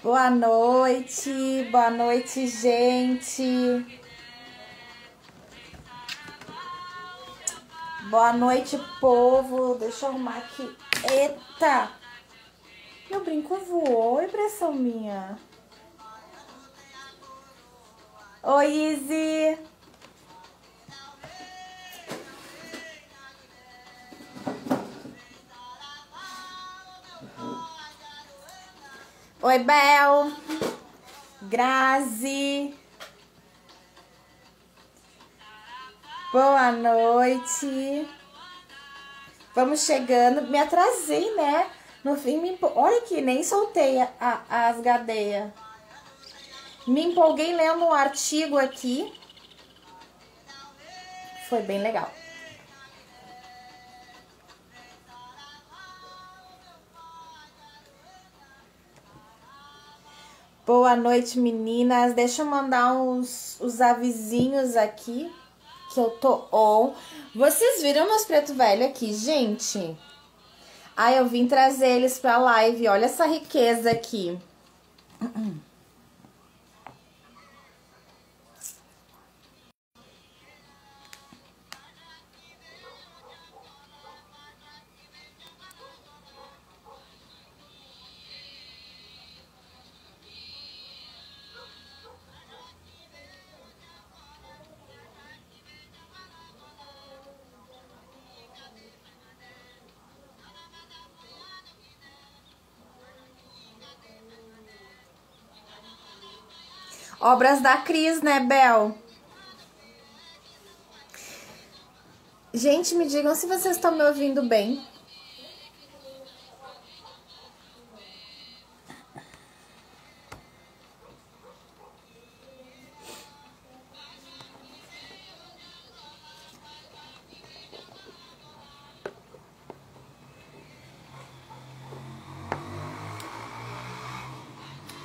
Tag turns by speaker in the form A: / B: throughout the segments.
A: Boa noite, gente. Boa noite, povo. Deixa eu arrumar aqui. Eita! Meu brinco voou, impressão minha. Oi, Izzy. Oi, Bel. Grazi. Boa noite. Vamos chegando. Me atrasei, né? No fim, olha aqui, nem soltei as gadeias. Me empolguei lendo um artigo aqui. Foi bem legal. Boa noite, meninas. Deixa eu mandar os avisinhos aqui. Que eu tô on. Vocês viram meus preto velho aqui, gente? Ai, eu vim trazer eles pra live. Olha essa riqueza aqui. Obras da Cris, né, Bel? Gente, me digam se vocês estão me ouvindo bem.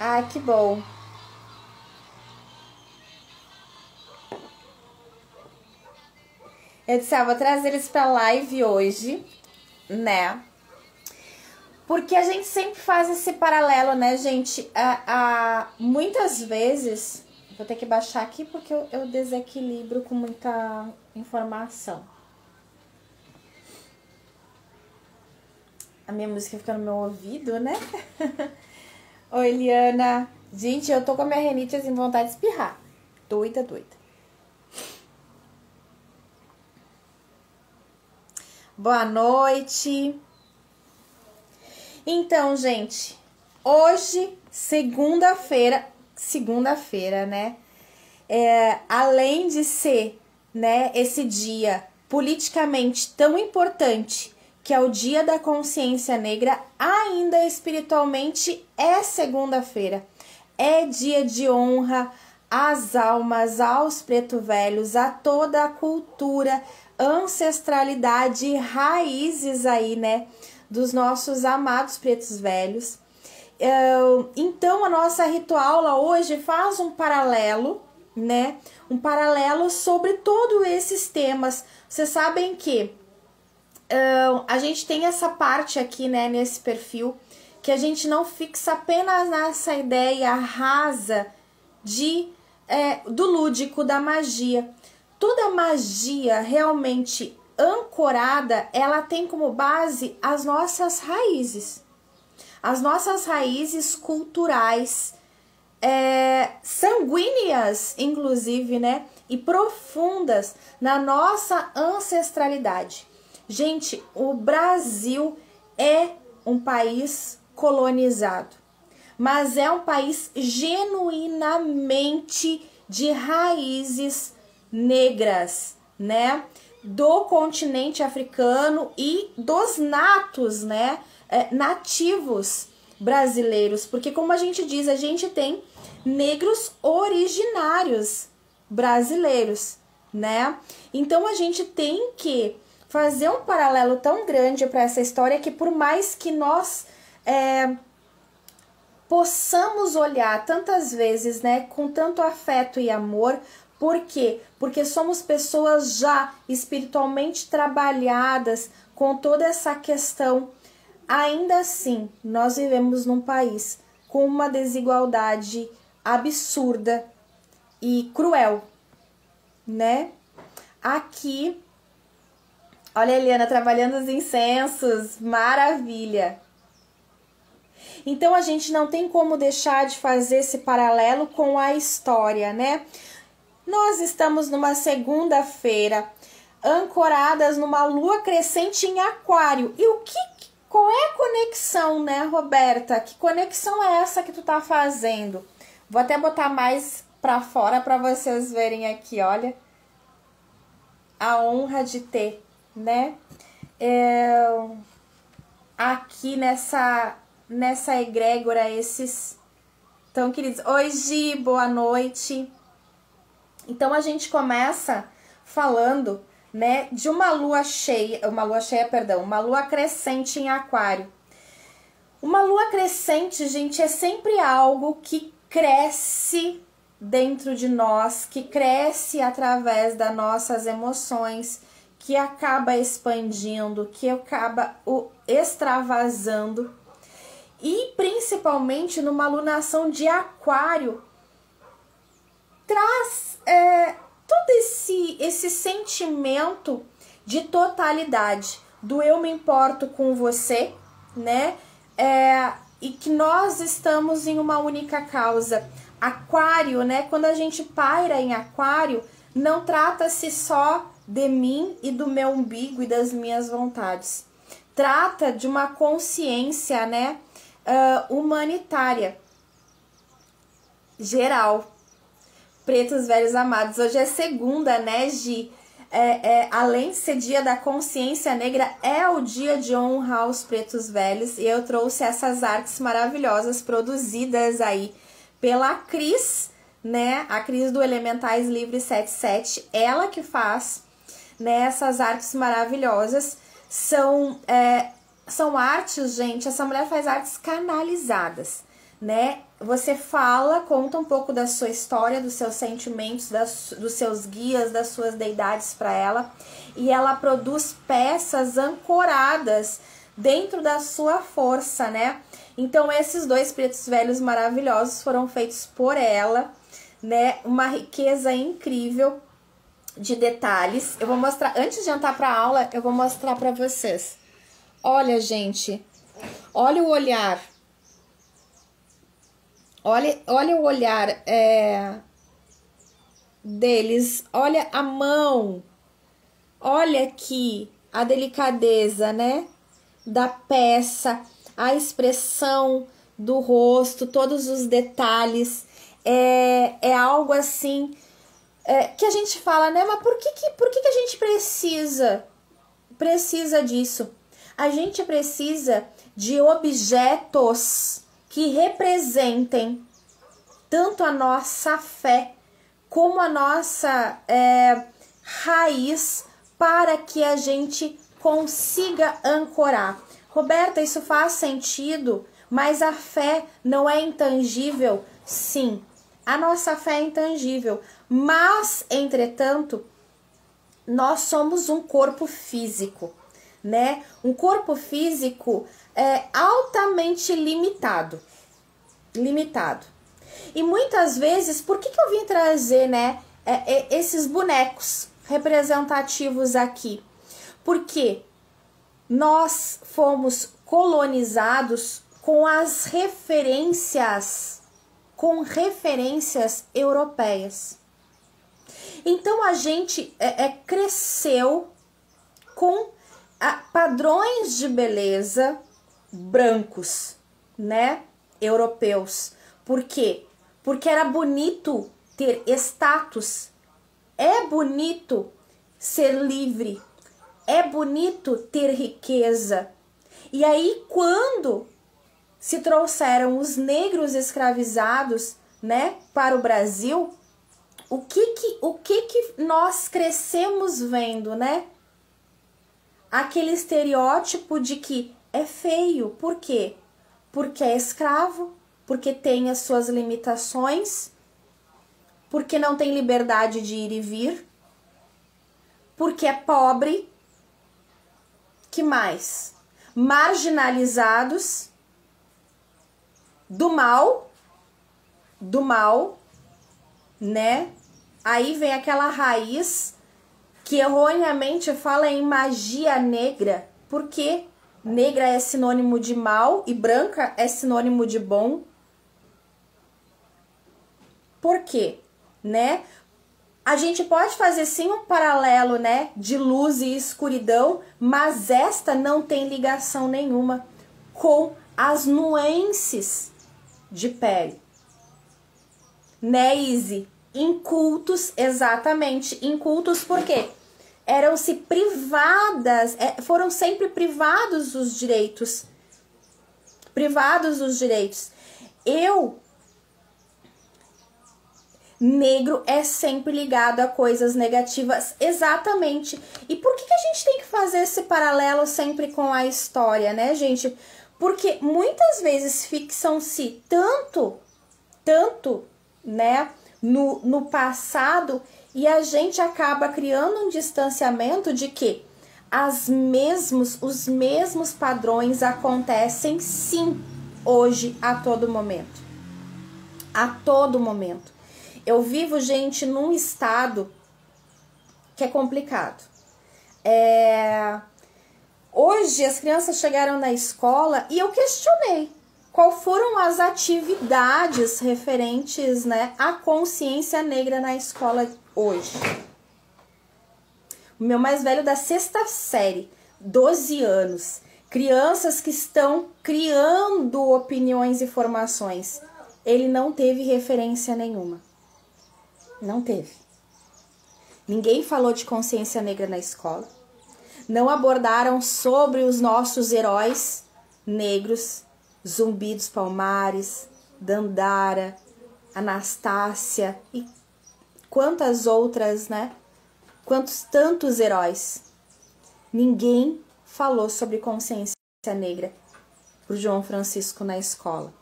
A: Ah, que bom. Eu disse, vou trazer eles pra live hoje, né? Porque a gente sempre faz esse paralelo, né, gente? Muitas vezes... Vou ter que baixar aqui porque eu desequilibro com muita informação. A minha música fica no meu ouvido, né? Oi, Eliana. Gente, eu tô com a minha rinite assim, vontade de espirrar. Doida, doida. Boa noite. Então, gente, hoje, segunda-feira, né? Além de ser, né, esse dia politicamente tão importante, que é o Dia da Consciência Negra, ainda espiritualmente é segunda-feira. É dia de honra às almas, aos preto velhos, a toda a cultura, ancestralidade e raízes aí, né, dos nossos amados pretos velhos. Então, a nossa rituaula hoje faz um paralelo, né, um paralelo sobre todos esses temas. Vocês sabem que a gente tem essa parte aqui, né, nesse perfil, que a gente não fixa apenas nessa ideia rasa do lúdico, da magia. Toda magia realmente ancorada, ela tem como base as nossas raízes culturais, sanguíneas, inclusive, né? E profundas na nossa ancestralidade. Gente, o Brasil é um país colonizado, mas é um país genuinamente de raízes negras, né? Do continente africano e dos natos, né? Nativos brasileiros, porque como a gente diz, a gente tem negros originários brasileiros, né? Então a gente tem que fazer um paralelo tão grande para essa história que por mais que nós possamos olhar tantas vezes, né, com tanto afeto e amor. Por quê? Porque somos pessoas já espiritualmente trabalhadas com toda essa questão. Ainda assim, nós vivemos num país com uma desigualdade absurda e cruel, né? Aqui, olha a Eliana trabalhando os incensos, maravilha! Então a gente não tem como deixar de fazer esse paralelo com a história, né? Nós estamos numa segunda-feira, ancoradas numa lua crescente em Aquário. E qual é a conexão, né, Roberta? Que conexão é essa que tu tá fazendo? Vou até botar mais pra fora para vocês verem aqui, olha. A honra de ter, né? Aqui nessa egrégora, esses tão queridos. Oi, Gi, boa noite. Então a gente começa falando, né, de uma lua crescente em Aquário. Uma lua crescente, gente, é sempre algo que cresce dentro de nós, que cresce através das nossas emoções, que acaba expandindo, que acaba extravasando. E principalmente numa alunação de Aquário, traz todo esse sentimento de totalidade, do eu me importo com você, né? E que nós estamos em uma única causa. Aquário, né? Quando a gente paira em Aquário, não trata-se só de mim e do meu umbigo e das minhas vontades. Trata de uma consciência, né? Humanitária, geral. Pretos velhos amados, hoje é segunda, né, Gi? Além de ser dia da consciência negra, é o dia de honrar os pretos velhos. E eu trouxe essas artes maravilhosas produzidas aí pela Cris, né? A Cris do Elementais Livre 77, ela que faz, né, essas artes maravilhosas. São artes, gente, essa mulher faz artes canalizadas, né? Você conta um pouco da sua história, dos seus sentimentos, dos seus guias, das suas deidades para ela, e ela produz peças ancoradas dentro da sua força, né? Então esses dois pretos velhos maravilhosos foram feitos por ela, né? Uma riqueza incrível de detalhes. Eu vou mostrar, antes de entrar para aula, eu vou mostrar para vocês. Olha, gente, olha o olhar. Olha o olhar deles, olha a mão, olha aqui a delicadeza, né, da peça, a expressão do rosto, todos os detalhes, é algo assim que a gente fala, né, mas por que a gente precisa disso? A gente precisa de objetos que representem tanto a nossa fé como a nossa raiz, para que a gente consiga ancorar. Roberta, isso faz sentido, mas a fé não é intangível? Sim, a nossa fé é intangível, mas, entretanto, nós somos um corpo físico, né? Um corpo físico altamente limitado. E muitas vezes, por que eu vim trazer, né, esses bonecos representativos aqui? Porque nós fomos colonizados com referências europeias. Então a gente cresceu com padrões de beleza brancos, né, europeus. Por quê? Porque era bonito ter status, é bonito ser livre, é bonito ter riqueza. E aí, quando se trouxeram os negros escravizados, né, para o Brasil, o que nós crescemos vendo, né? Aquele estereótipo de que é feio. Por quê? Porque é escravo, porque tem as suas limitações, porque não tem liberdade de ir e vir, porque é pobre. Que mais? Marginalizados. do mal, né? Aí vem aquela raiz que erroneamente fala em magia negra, porque negra é sinônimo de mal e branca é sinônimo de bom. Por quê? Né? A gente pode fazer sim um paralelo, né, de luz e escuridão, mas esta não tem ligação nenhuma com as nuances de pele. Né, Izzy? Incultos, exatamente. Incultos por quê? Eram-se privadas, foram sempre privados dos direitos. Privados dos direitos. Negro é sempre ligado a coisas negativas, exatamente. E por que a gente tem que fazer esse paralelo sempre com a história, né, gente? Porque muitas vezes fixam-se tanto, né, no passado, e a gente acaba criando um distanciamento de que os mesmos padrões acontecem sim, hoje, a todo momento. A todo momento. Eu vivo, gente, num estado que é complicado. Hoje as crianças chegaram na escola e eu questionei qual foram as atividades referentes, né, à consciência negra na escola hoje. O meu mais velho da 6ª série, 12 anos, crianças que estão criando opiniões e formações, ele não teve referência nenhuma. Não teve. Ninguém falou de consciência negra na escola. Não abordaram sobre os nossos heróis negros, Zumbi dos Palmares, Dandara, Anastácia e quantas outras, né? Quantos tantos heróis. Ninguém falou sobre consciência negra pro João Francisco na escola.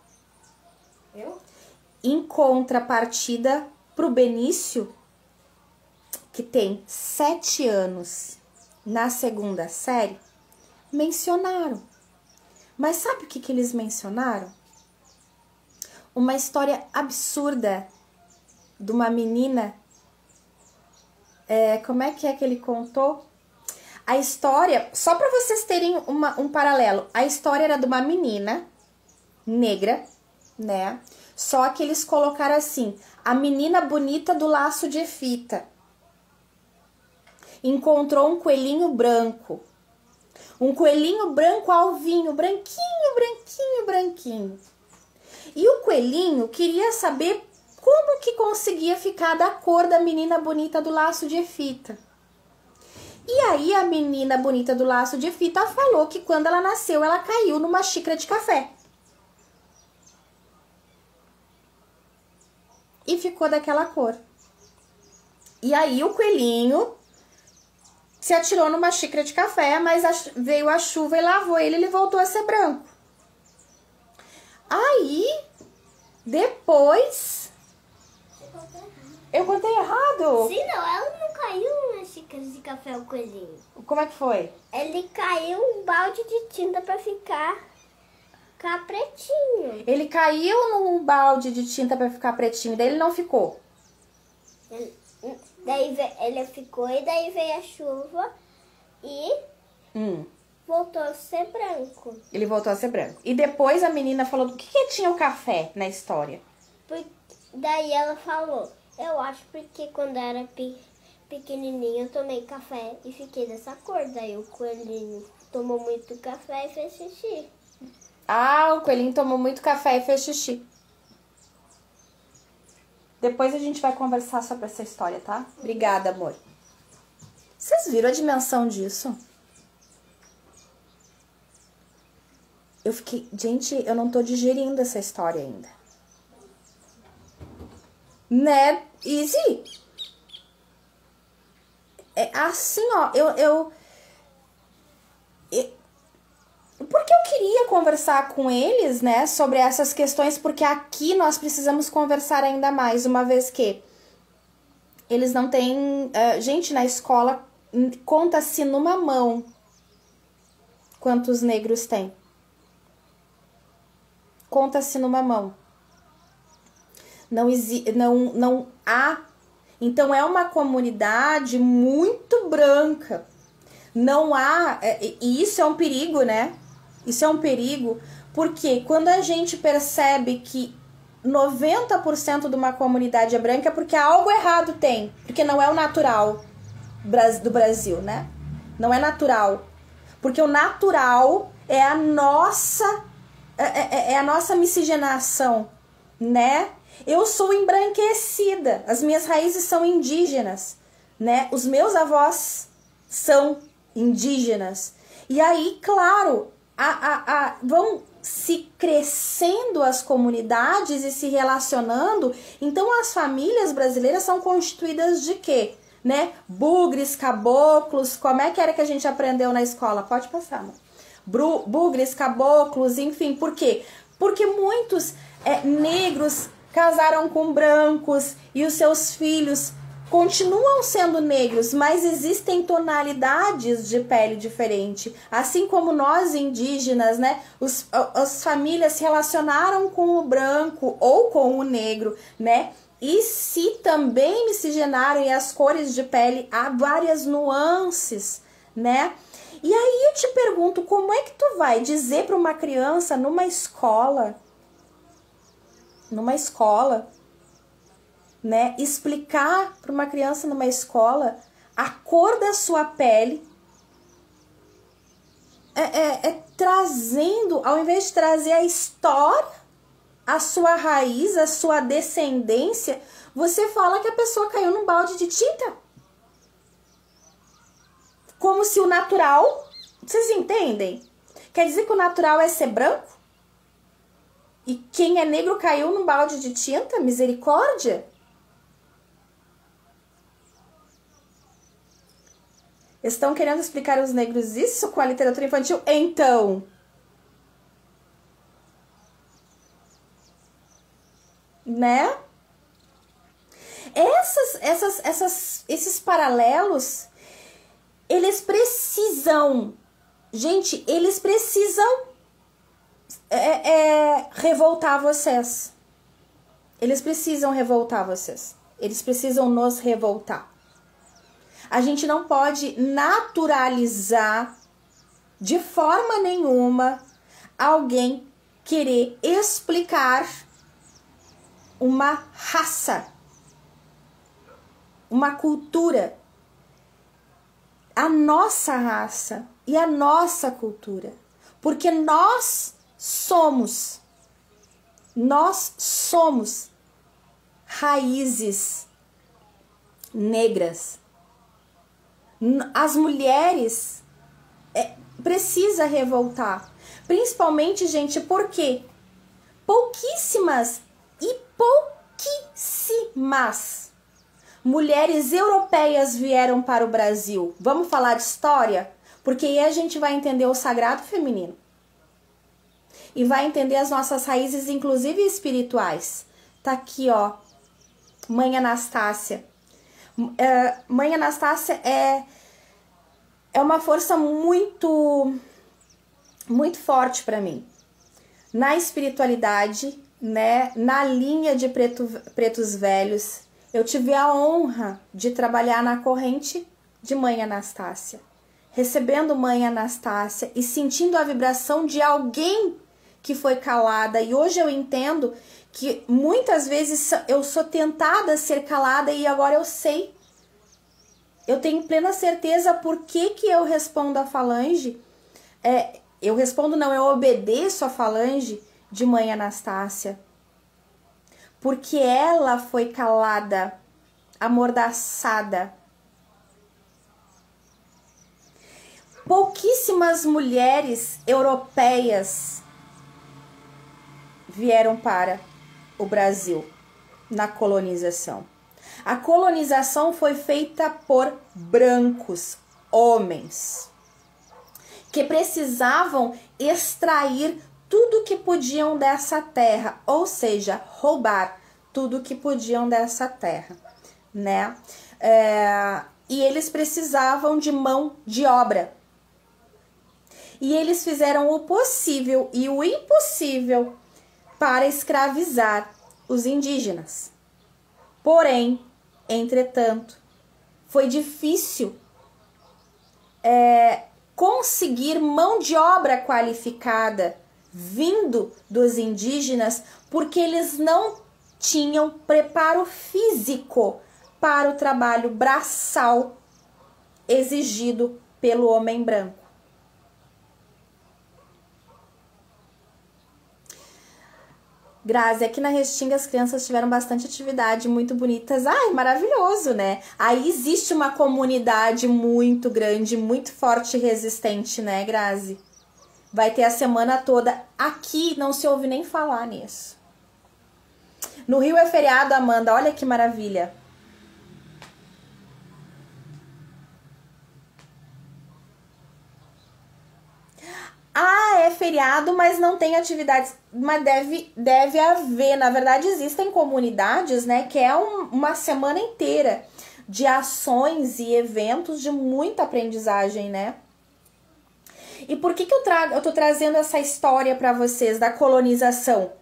A: Em contrapartida, pro Benício, que tem 7 anos, na 2ª série, mencionaram. Mas sabe o que eles mencionaram? Uma história absurda de uma menina. Como é que ele contou? A história, só para vocês terem um paralelo, a história era de uma menina negra, né? Só que eles colocaram assim, a menina bonita do laço de fita encontrou um coelhinho branco. Um coelhinho branco alvinho, branquinho. E o coelhinho queria saber como que conseguia ficar da cor da menina bonita do laço de fita. E aí a menina bonita do laço de fita falou que quando ela nasceu, ela caiu numa xícara de café. E ficou daquela cor. E aí o coelhinho se atirou numa xícara de café, mas veio a chuva e lavou ele voltou a ser branco. Aí, depois... Eu contei errado?
B: Sim, não, ela não caiu numa xícara de café, o coelhinho.
A: Como é que foi?
B: Ele caiu um balde de tinta pra ficar pretinho.
A: Ele caiu num balde de tinta pra ficar pretinho, daí ele não ficou.
B: Daí ele ficou e daí veio a chuva e voltou a ser branco.
A: Ele voltou a ser branco. E depois a menina falou do que tinha o café na história.
B: Daí ela falou, eu acho porque quando eu era pequenininha eu tomei café e fiquei dessa cor. Daí o coelhinho tomou muito café e fez xixi.
A: Ah, o coelhinho tomou muito café e fez xixi. Depois a gente vai conversar sobre essa história, tá? Obrigada, amor. Vocês viram a dimensão disso? Eu fiquei... Gente, eu não tô digerindo essa história ainda. Né, Izzy? É assim, ó. Porque eu queria conversar com eles, né, sobre essas questões, porque aqui nós precisamos conversar ainda mais, uma vez que eles não têm... gente, na escola, conta-se numa mão quantos negros tem. conta-se numa mão. Não há. Então é uma comunidade muito branca. Não há. E isso é um perigo, né? Isso é um perigo, porque quando a gente percebe que 90% de uma comunidade é branca, é porque algo errado tem. Porque não é o natural do Brasil, né? Não é natural. Porque o natural é a nossa miscigenação, né? Eu sou embranquecida, as minhas raízes são indígenas, né? Os meus avós são indígenas. E aí, claro, vão se crescendo as comunidades e se relacionando. Então, as famílias brasileiras são constituídas de quê? Né? Bugres, caboclos, como é que era que a gente aprendeu na escola? Pode passar, amor. Bugres, caboclos, enfim, por quê? Porque muitos negros casaram com brancos e os seus filhos continuam sendo negros, mas existem tonalidades de pele diferente. Assim como nós indígenas, né? As famílias se relacionaram com o branco ou com o negro, né? E se também miscigenaram e as cores de pele, há várias nuances, né? E aí eu te pergunto, como é que tu vai dizer para uma criança numa escola, né, explicar para uma criança numa escola a cor da sua pele, trazendo, ao invés de trazer a história, a sua raiz, a sua descendência, você fala que a pessoa caiu num balde de tinta. Como se o natural... Vocês entendem? Quer dizer que o natural é ser branco? E quem é negro caiu num balde de tinta? Misericórdia? Estão querendo explicar aos negros isso com a literatura infantil? Então... né? Esses paralelos, eles precisam, gente, eles precisam revoltar vocês. Eles precisam revoltar vocês. Eles precisam nos revoltar. A gente não pode naturalizar de forma nenhuma alguém querer explicar uma raça, uma cultura, a nossa raça e a nossa cultura, porque nós somos raízes negras. As mulheres precisa revoltar, principalmente, gente, porque pouquíssimas mulheres europeias vieram para o Brasil. Vamos falar de história? Porque aí a gente vai entender o sagrado feminino. E vai entender as nossas raízes, inclusive espirituais. Tá aqui, ó. Mãe Anastácia. Mãe Anastácia é uma força muito, muito forte para mim. Na espiritualidade, né? Na linha de pretos velhos, eu tive a honra de trabalhar na corrente de Mãe Anastácia, recebendo Mãe Anastácia e sentindo a vibração de alguém que foi calada. E hoje eu entendo que muitas vezes eu sou tentada a ser calada e agora eu sei. Eu tenho plena certeza por que eu respondo a falange. Eu obedeço a falange de Mãe Anastácia. Porque ela foi calada, amordaçada. Pouquíssimas mulheres europeias vieram para o Brasil na colonização. A colonização foi feita por brancos, homens, que precisavam extrair tudo que podiam dessa terra, ou seja, roubar tudo que podiam dessa terra, né? E eles precisavam de mão de obra. E eles fizeram o possível e o impossível para escravizar os indígenas. Porém, entretanto, foi difícil conseguir mão de obra qualificada vindo dos indígenas, porque eles não tinham preparo físico para o trabalho braçal exigido pelo homem branco. Grazi, aqui na Restinga as crianças tiveram bastante atividade, muito bonitas. Ai, maravilhoso, né? Aí existe uma comunidade muito grande, muito forte e resistente, né, Grazi? Vai ter a semana toda. Aqui não se ouve nem falar nisso. No Rio é feriado, Amanda. Olha que maravilha. Ah, é feriado, mas não tem atividades. Mas deve haver. Na verdade, existem comunidades, né? Que é uma semana inteira de ações e eventos de muita aprendizagem, né? E por que eu tô trazendo essa história para vocês da colonização?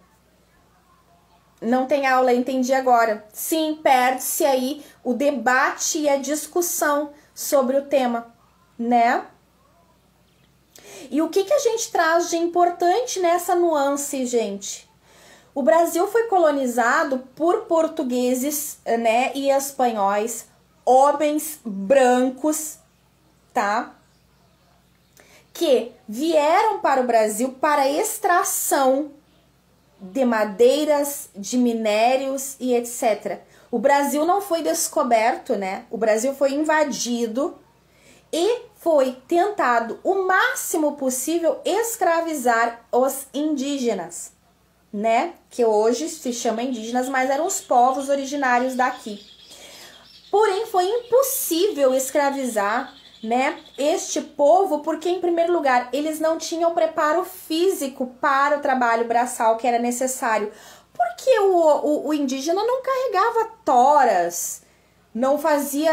A: Não tem aula, entendi agora. Sim, perde-se aí o debate e a discussão sobre o tema, né? E o que a gente traz de importante nessa nuance, gente? O Brasil foi colonizado por portugueses, né, e espanhóis, homens brancos, tá? Que vieram para o Brasil para extração de madeiras, de minérios e etc. O Brasil não foi descoberto, né? O Brasil foi invadido e foi tentado o máximo possível escravizar os indígenas, né? Que hoje se chama indígenas, mas eram os povos originários daqui. Porém, foi impossível escravizar, né, este povo, porque em primeiro lugar eles não tinham preparo físico para o trabalho braçal que era necessário, porque o indígena não carregava toras, não fazia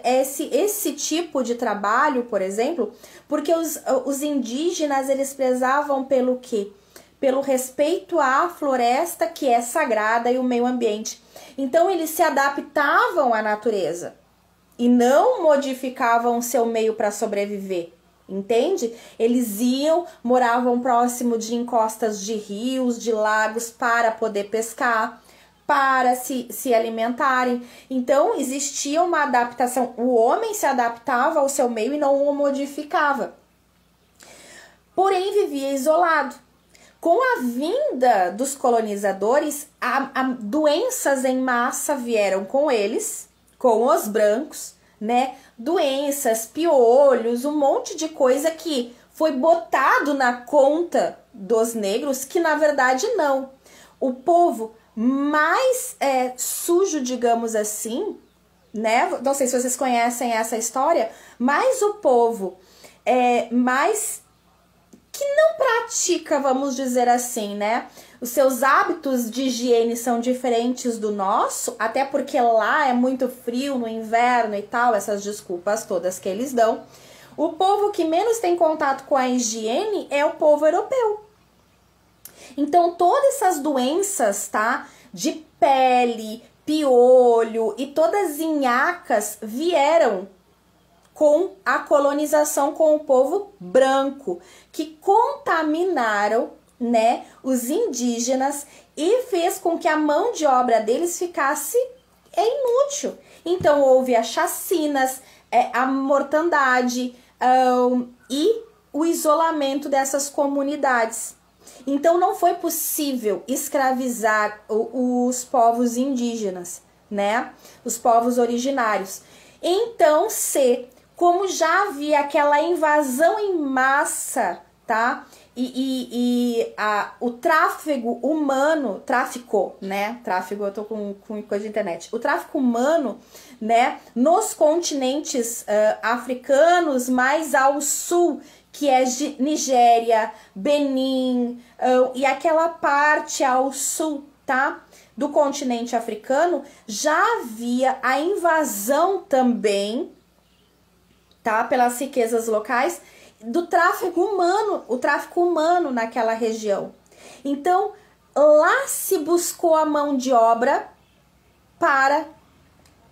A: esse tipo de trabalho, por exemplo, porque os indígenas eles prezavam pelo quê? Pelo respeito à floresta que é sagrada e o meio ambiente. Então eles se adaptavam à natureza e não modificavam seu meio para sobreviver, entende? Eles moravam próximo de encostas de rios, de lagos para poder pescar, para se alimentarem. Então existia uma adaptação. O homem se adaptava ao seu meio e não o modificava. Porém vivia isolado. Com a vinda dos colonizadores, doenças em massa vieram com eles, com os brancos, né? Doenças, piolhos, um monte de coisa que foi botado na conta dos negros, que na verdade não. O povo mais sujo, digamos assim, né? Não sei se vocês conhecem essa história, mas o povo mais que não pratica, vamos dizer assim, né? Os seus hábitos de higiene são diferentes do nosso, até porque lá é muito frio no inverno e tal, essas desculpas todas que eles dão. O povo que menos tem contato com a higiene é o povo europeu. Então, todas essas doenças, tá? De pele, piolho e todas as inhacas vieram com a colonização com o povo branco, que contaminaram, né, os indígenas e fez com que a mão de obra deles ficasse inútil. Então houve as chacinas, a mortandade e o isolamento dessas comunidades. Então não foi possível escravizar os povos indígenas, né, os povos originários. Então, como já havia aquela invasão em massa, tá? O tráfego humano, né? Tráfego, eu tô com coisa de internet. O tráfico humano, né? Nos continentes africanos, mais ao sul, que é Nigéria, Benin, e aquela parte ao sul, tá? Do continente africano, já havia a invasão também, tá? Pelas riquezas locais, do tráfico humano, o tráfico humano naquela região. Então, lá se buscou a mão de obra para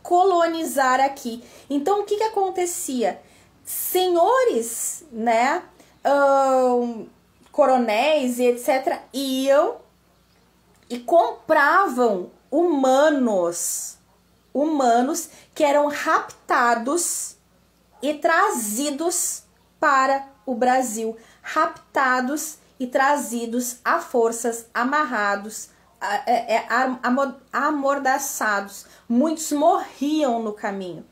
A: colonizar aqui. Então, o que acontecia? Senhores, né, coronéis e etc., iam e compravam humanos que eram raptados e trazidos para o Brasil. Raptados e trazidos a forças, amarrados, amordaçados. Muitos morriam no caminho.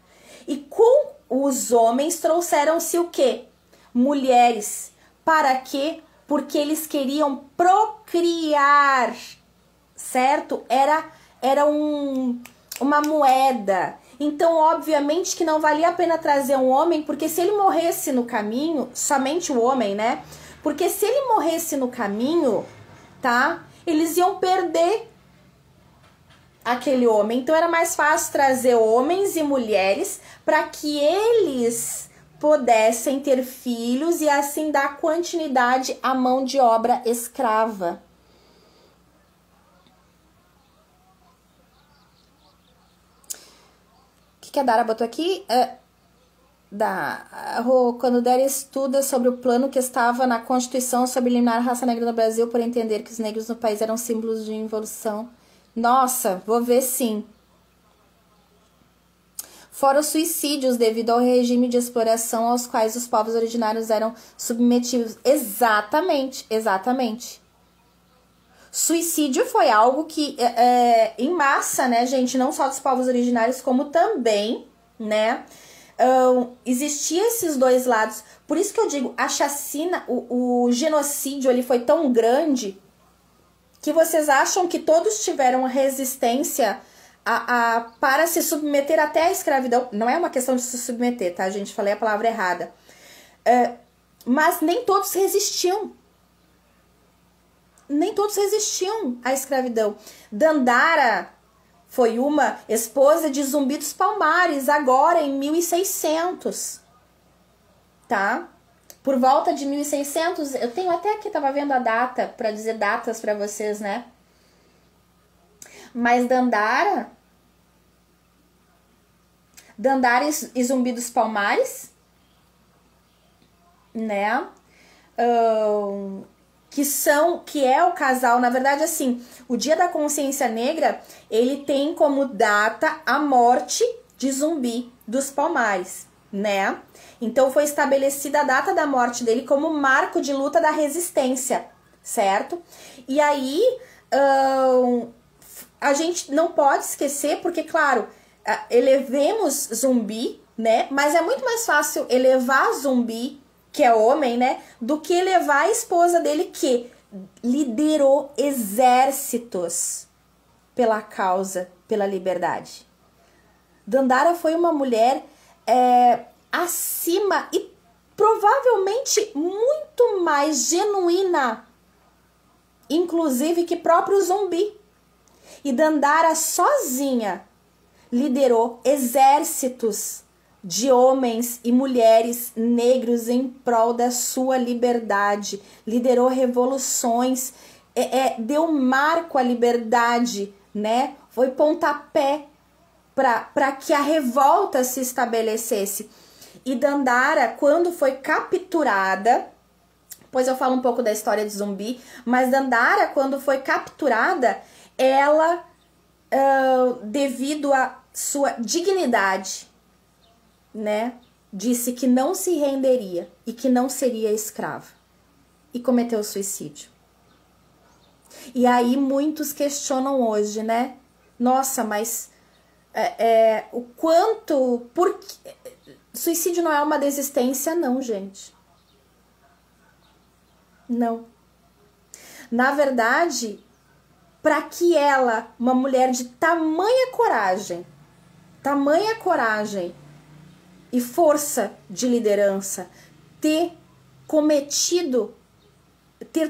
A: E com os homens trouxeram-se o quê? Mulheres. Para quê? Porque eles queriam procriar, certo? Era uma moeda. Então, obviamente que não valia a pena trazer um homem, porque se ele morresse no caminho, somente o homem, né? Porque se ele morresse no caminho, tá? Eles iam perder aquele homem. Então, era mais fácil trazer homens e mulheres para que eles pudessem ter filhos e assim dar continuidade à mão de obra escrava. Que a Dara botou aqui, quando Dara estuda sobre o plano que estava na Constituição sobre eliminar a raça negra no Brasil, por entender que os negros no país eram símbolos de involução. Nossa, vou ver sim. Fora os suicídios devido ao regime de exploração aos quais os povos originários eram submetidos. Exatamente, exatamente. Suicídio foi algo que, em massa, né, gente, não só dos povos originários, como também, né, existia esses dois lados. Por isso que eu digo, a chacina, o genocídio, ele foi tão grande que vocês acham que todos tiveram resistência para se submeter até à escravidão. Não é uma questão de se submeter, tá, gente? Falei a palavra errada. Mas nem todos resistiam. Nem todos resistiam à escravidão. Dandara foi uma esposa de Zumbi dos Palmares, agora em 1600, tá? Por volta de 1600, eu tenho até aqui, tava vendo a data, para dizer datas para vocês, né? Mas Dandara e Zumbi dos Palmares, né? Que é o casal, na verdade, assim, o Dia da Consciência Negra, ele tem como data a morte de Zumbi dos Palmares, né? Então foi estabelecida a data da morte dele como marco de luta da resistência, certo? E aí a gente não pode esquecer, porque, claro, elevemos Zumbi, né? Mas é muito mais fácil elevar Zumbi, que é homem, né, do que levar a esposa dele, que liderou exércitos pela causa, pela liberdade. Dandara foi uma mulher acima e provavelmente muito mais genuína, inclusive, que próprio Zumbi. E Dandara sozinha liderou exércitos de homens e mulheres negros em prol da sua liberdade, liderou revoluções, deu marco à liberdade, né? Foi pontapé para que a revolta se estabelecesse. E Dandara, quando foi capturada, depois eu falo um pouco da história de Zumbi, mas Dandara, quando foi capturada, ela, devido à sua dignidade, né, disse que não se renderia e que não seria escrava, e cometeu suicídio. E aí muitos questionam hoje, né? Nossa, mas o quanto... Suicídio não é uma desistência, não, gente. Não. Na verdade, para que ela, uma mulher de tamanha coragem e força de liderança, ter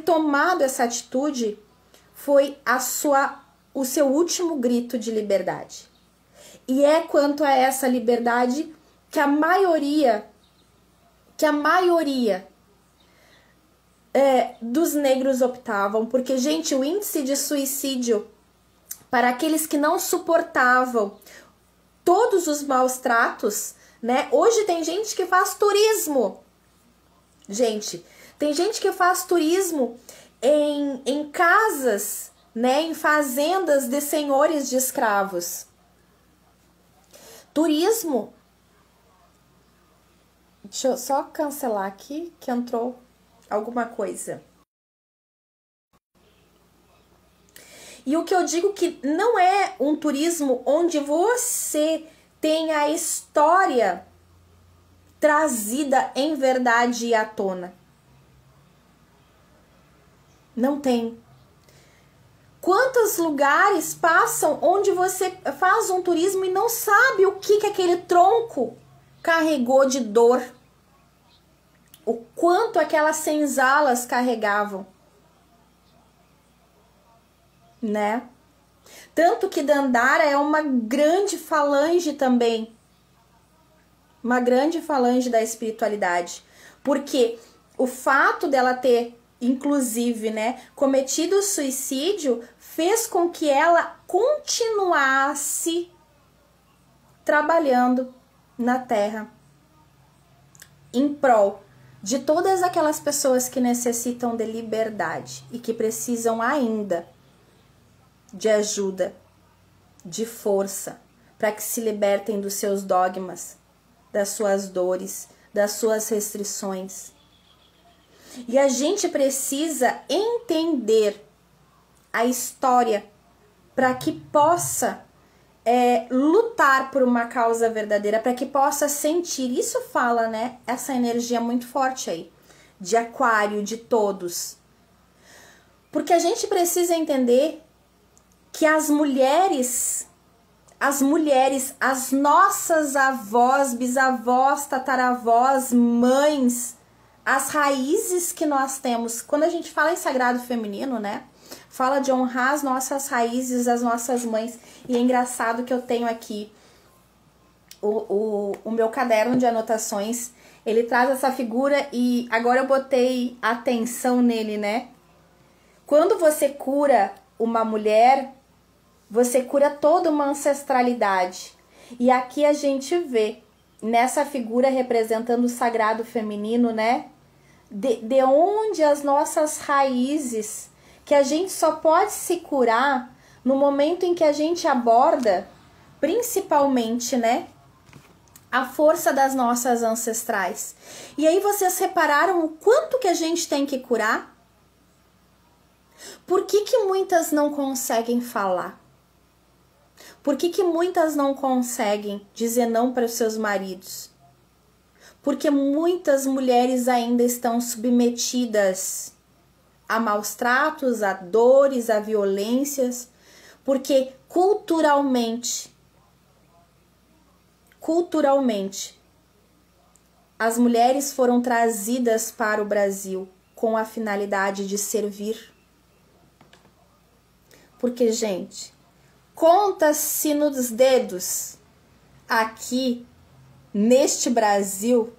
A: tomado essa atitude, foi o seu último grito de liberdade. E é quanto a essa liberdade que a maioria dos negros optavam, porque, gente, o índice de suicídio para aqueles que não suportavam todos os maus tratos, né? Hoje tem gente que faz turismo. Gente, tem gente que faz turismo em casas, né? Em fazendas de senhores de escravos. Turismo. Deixa eu só cancelar aqui que entrou alguma coisa. E o que eu digo que não é um turismo onde você tem a história trazida em verdade e à tona. Não tem. Quantos lugares passam onde você faz um turismo e não sabe o que aquele tronco carregou de dor? O quanto aquelas senzalas carregavam, né? Tanto que Dandara é uma grande falange também. Uma grande falange da espiritualidade. Porque o fato dela ter, inclusive, né, cometido o suicídio fez com que ela continuasse trabalhando na Terra em prol de todas aquelas pessoas que necessitam de liberdade e que precisam ainda de ajuda, de força, para que se libertem dos seus dogmas, das suas dores, das suas restrições. E a gente precisa entender a história para que possa lutar por uma causa verdadeira, para que possa sentir. Isso fala, né? Essa energia muito forte aí, de Aquário, de todos. Porque a gente precisa entender que as mulheres, as nossas avós, bisavós, tataravós, mães, as raízes que nós temos. Quando a gente fala em sagrado feminino, né? Fala de honrar as nossas raízes, as nossas mães. E é engraçado que eu tenho aqui o meu caderno de anotações. Ele traz essa figura e agora eu botei atenção nele, né? Quando você cura uma mulher, você cura toda uma ancestralidade. E aqui a gente vê nessa figura representando o sagrado feminino, né? De onde as nossas raízes, que a gente só pode se curar no momento em que a gente aborda, principalmente, né, a força das nossas ancestrais. E aí vocês repararam o quanto que a gente tem que curar? Por que muitas não conseguem falar? Por que muitas não conseguem dizer não para os seus maridos? Porque muitas mulheres ainda estão submetidas a maus tratos, a dores, a violências, porque culturalmente, as mulheres foram trazidas para o Brasil com a finalidade de servir. Porque, gente, conta-se nos dedos aqui neste Brasil.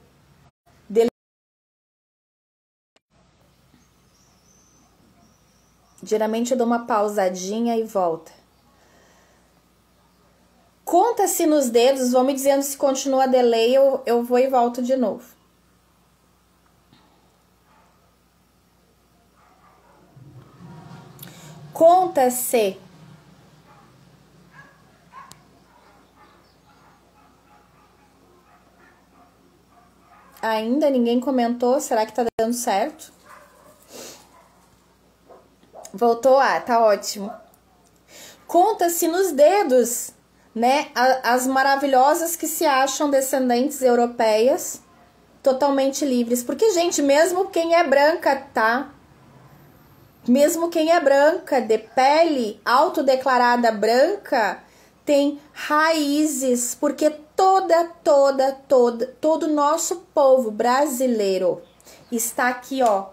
A: Geralmente eu dou uma pausadinha e volta. Conta-se nos dedos, vão me dizendo se continua delay, eu vou e volto de novo. Conta-se ainda ninguém comentou, será que tá dando certo? Voltou? Ah, tá ótimo. Conta-se nos dedos, né, as maravilhosas que se acham descendentes europeias, totalmente livres. Porque, gente, mesmo quem é branca, tá? Mesmo quem é branca, de pele autodeclarada branca, tem raízes, porque todo o nosso povo brasileiro está aqui, ó,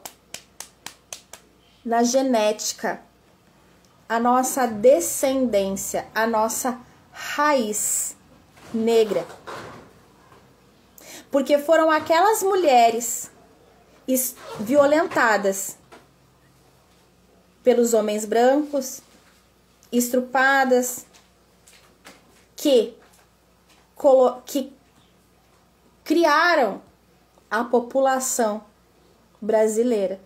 A: na genética, a nossa descendência, a nossa raiz negra. Porque foram aquelas mulheres violentadas pelos homens brancos, estrupadas, que criaram a população brasileira.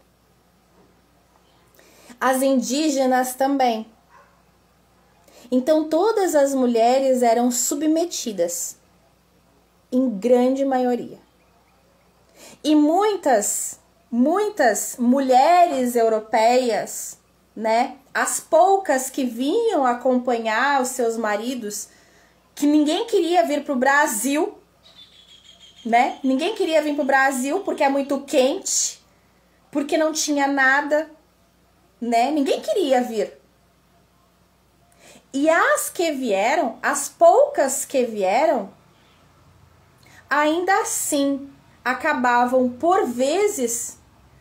A: As indígenas também. Então todas as mulheres eram submetidas, em grande maioria. E muitas mulheres europeias, né, as poucas que vinham acompanhar os seus maridos, que ninguém queria vir para o Brasil, né? Ninguém queria vir para o Brasil porque é muito quente, porque não tinha nada, né? Ninguém queria vir. E as que vieram, as poucas que vieram, ainda assim acabavam por vezes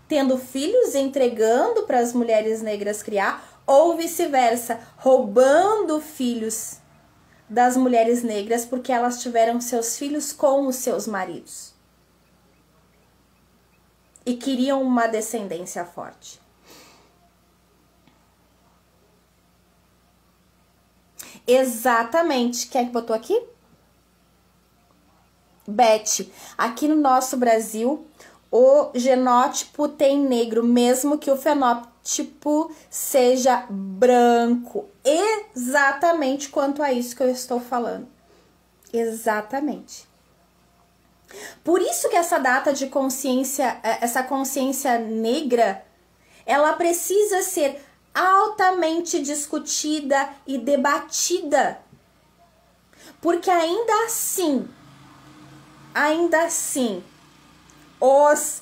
A: tendo filhos, entregando para as mulheres negras criar, ou vice-versa, roubando filhos das mulheres negras porque elas tiveram seus filhos com os seus maridos e queriam uma descendência forte. Exatamente. Quem é que botou aqui? Beth. Aqui no nosso Brasil, o genótipo tem negro, mesmo que o fenótipo seja branco. Exatamente quanto a isso que eu estou falando. Exatamente. Por isso que essa data de consciência, essa consciência negra, ela precisa ser altamente discutida e debatida. Porque ainda assim, os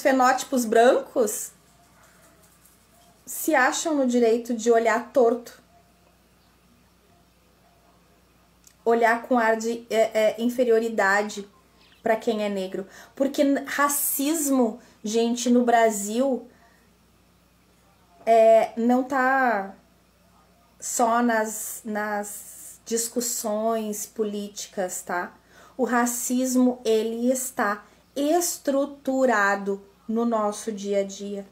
A: fenótipos brancos se acham no direito de olhar torto, olhar com ar de inferioridade para quem é negro. Porque racismo, gente, no Brasil não tá só nas discussões políticas, tá? O racismo, ele está estruturado no nosso dia a dia.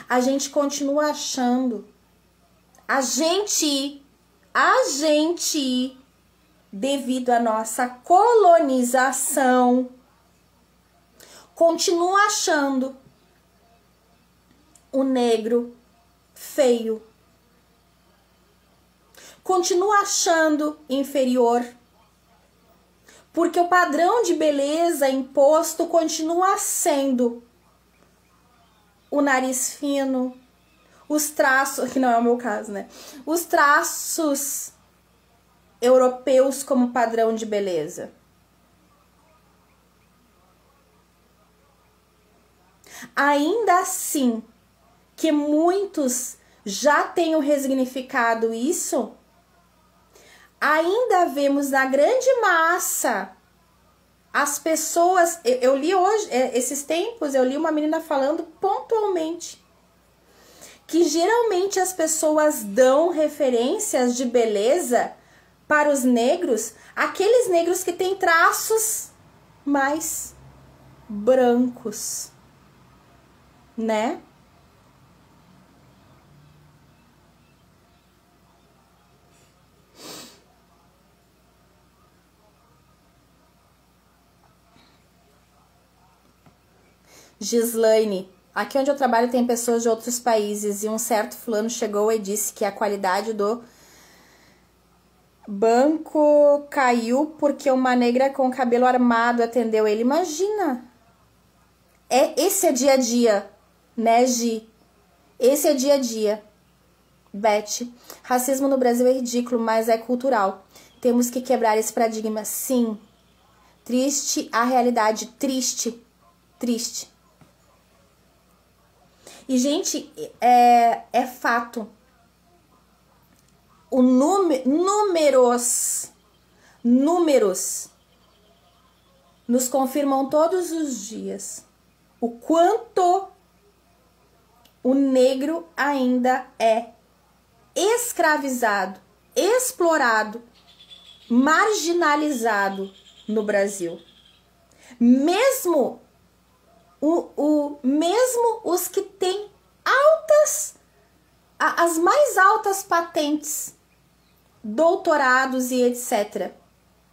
A: A gente continua achando, devido à nossa colonização, continua achando o negro feio, continua achando inferior, porque o padrão de beleza imposto continua sendo o nariz fino, os traços, que não é o meu caso, né? Os traços europeus como padrão de beleza. Ainda assim, que muitos já tenham ressignificado isso, ainda vemos na grande massa as pessoas. Eu li hoje, esses tempos, eu li uma menina falando pontualmente que geralmente as pessoas dão referências de beleza para os negros, aqueles negros que têm traços mais brancos, né? Gislaine, aqui onde eu trabalho tem pessoas de outros países e um certo fulano chegou e disse que a qualidade do banco caiu porque uma negra com cabelo armado atendeu ele. Imagina! Esse é dia a dia, né, Gi? Esse é dia a dia. Beth, racismo no Brasil é ridículo, mas é cultural. Temos que quebrar esse paradigma. Sim. Triste a realidade. Triste. E, gente, é fato. O números nos confirmam todos os dias o quanto o negro ainda é escravizado, explorado, marginalizado no Brasil. Mesmo mesmo os que têm altas, as mais altas patentes, doutorados e etc.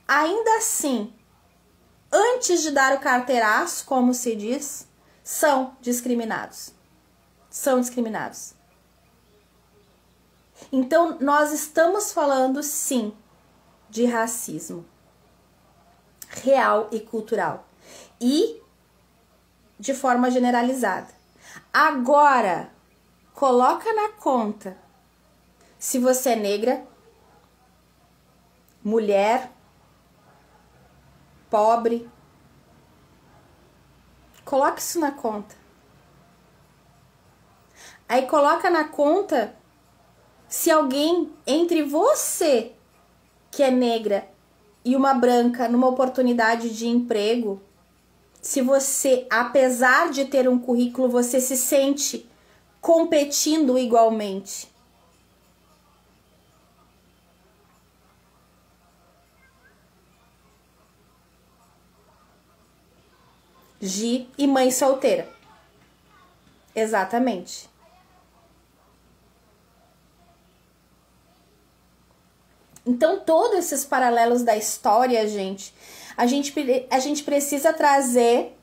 A: Ainda assim, antes de dar o carteiraço, como se diz, são discriminados. São discriminados. Então, nós estamos falando, sim, de racismo real e cultural. E de forma generalizada. Agora, coloca na conta se você é negra, mulher, pobre. Coloca isso na conta. Aí coloca na conta se alguém entre você, que é negra, e uma branca, numa oportunidade de emprego, se você, apesar de ter um currículo, você se sente competindo igualmente. Gi e mãe solteira. Exatamente. Então, todos esses paralelos da história, gente, a gente precisa trazer.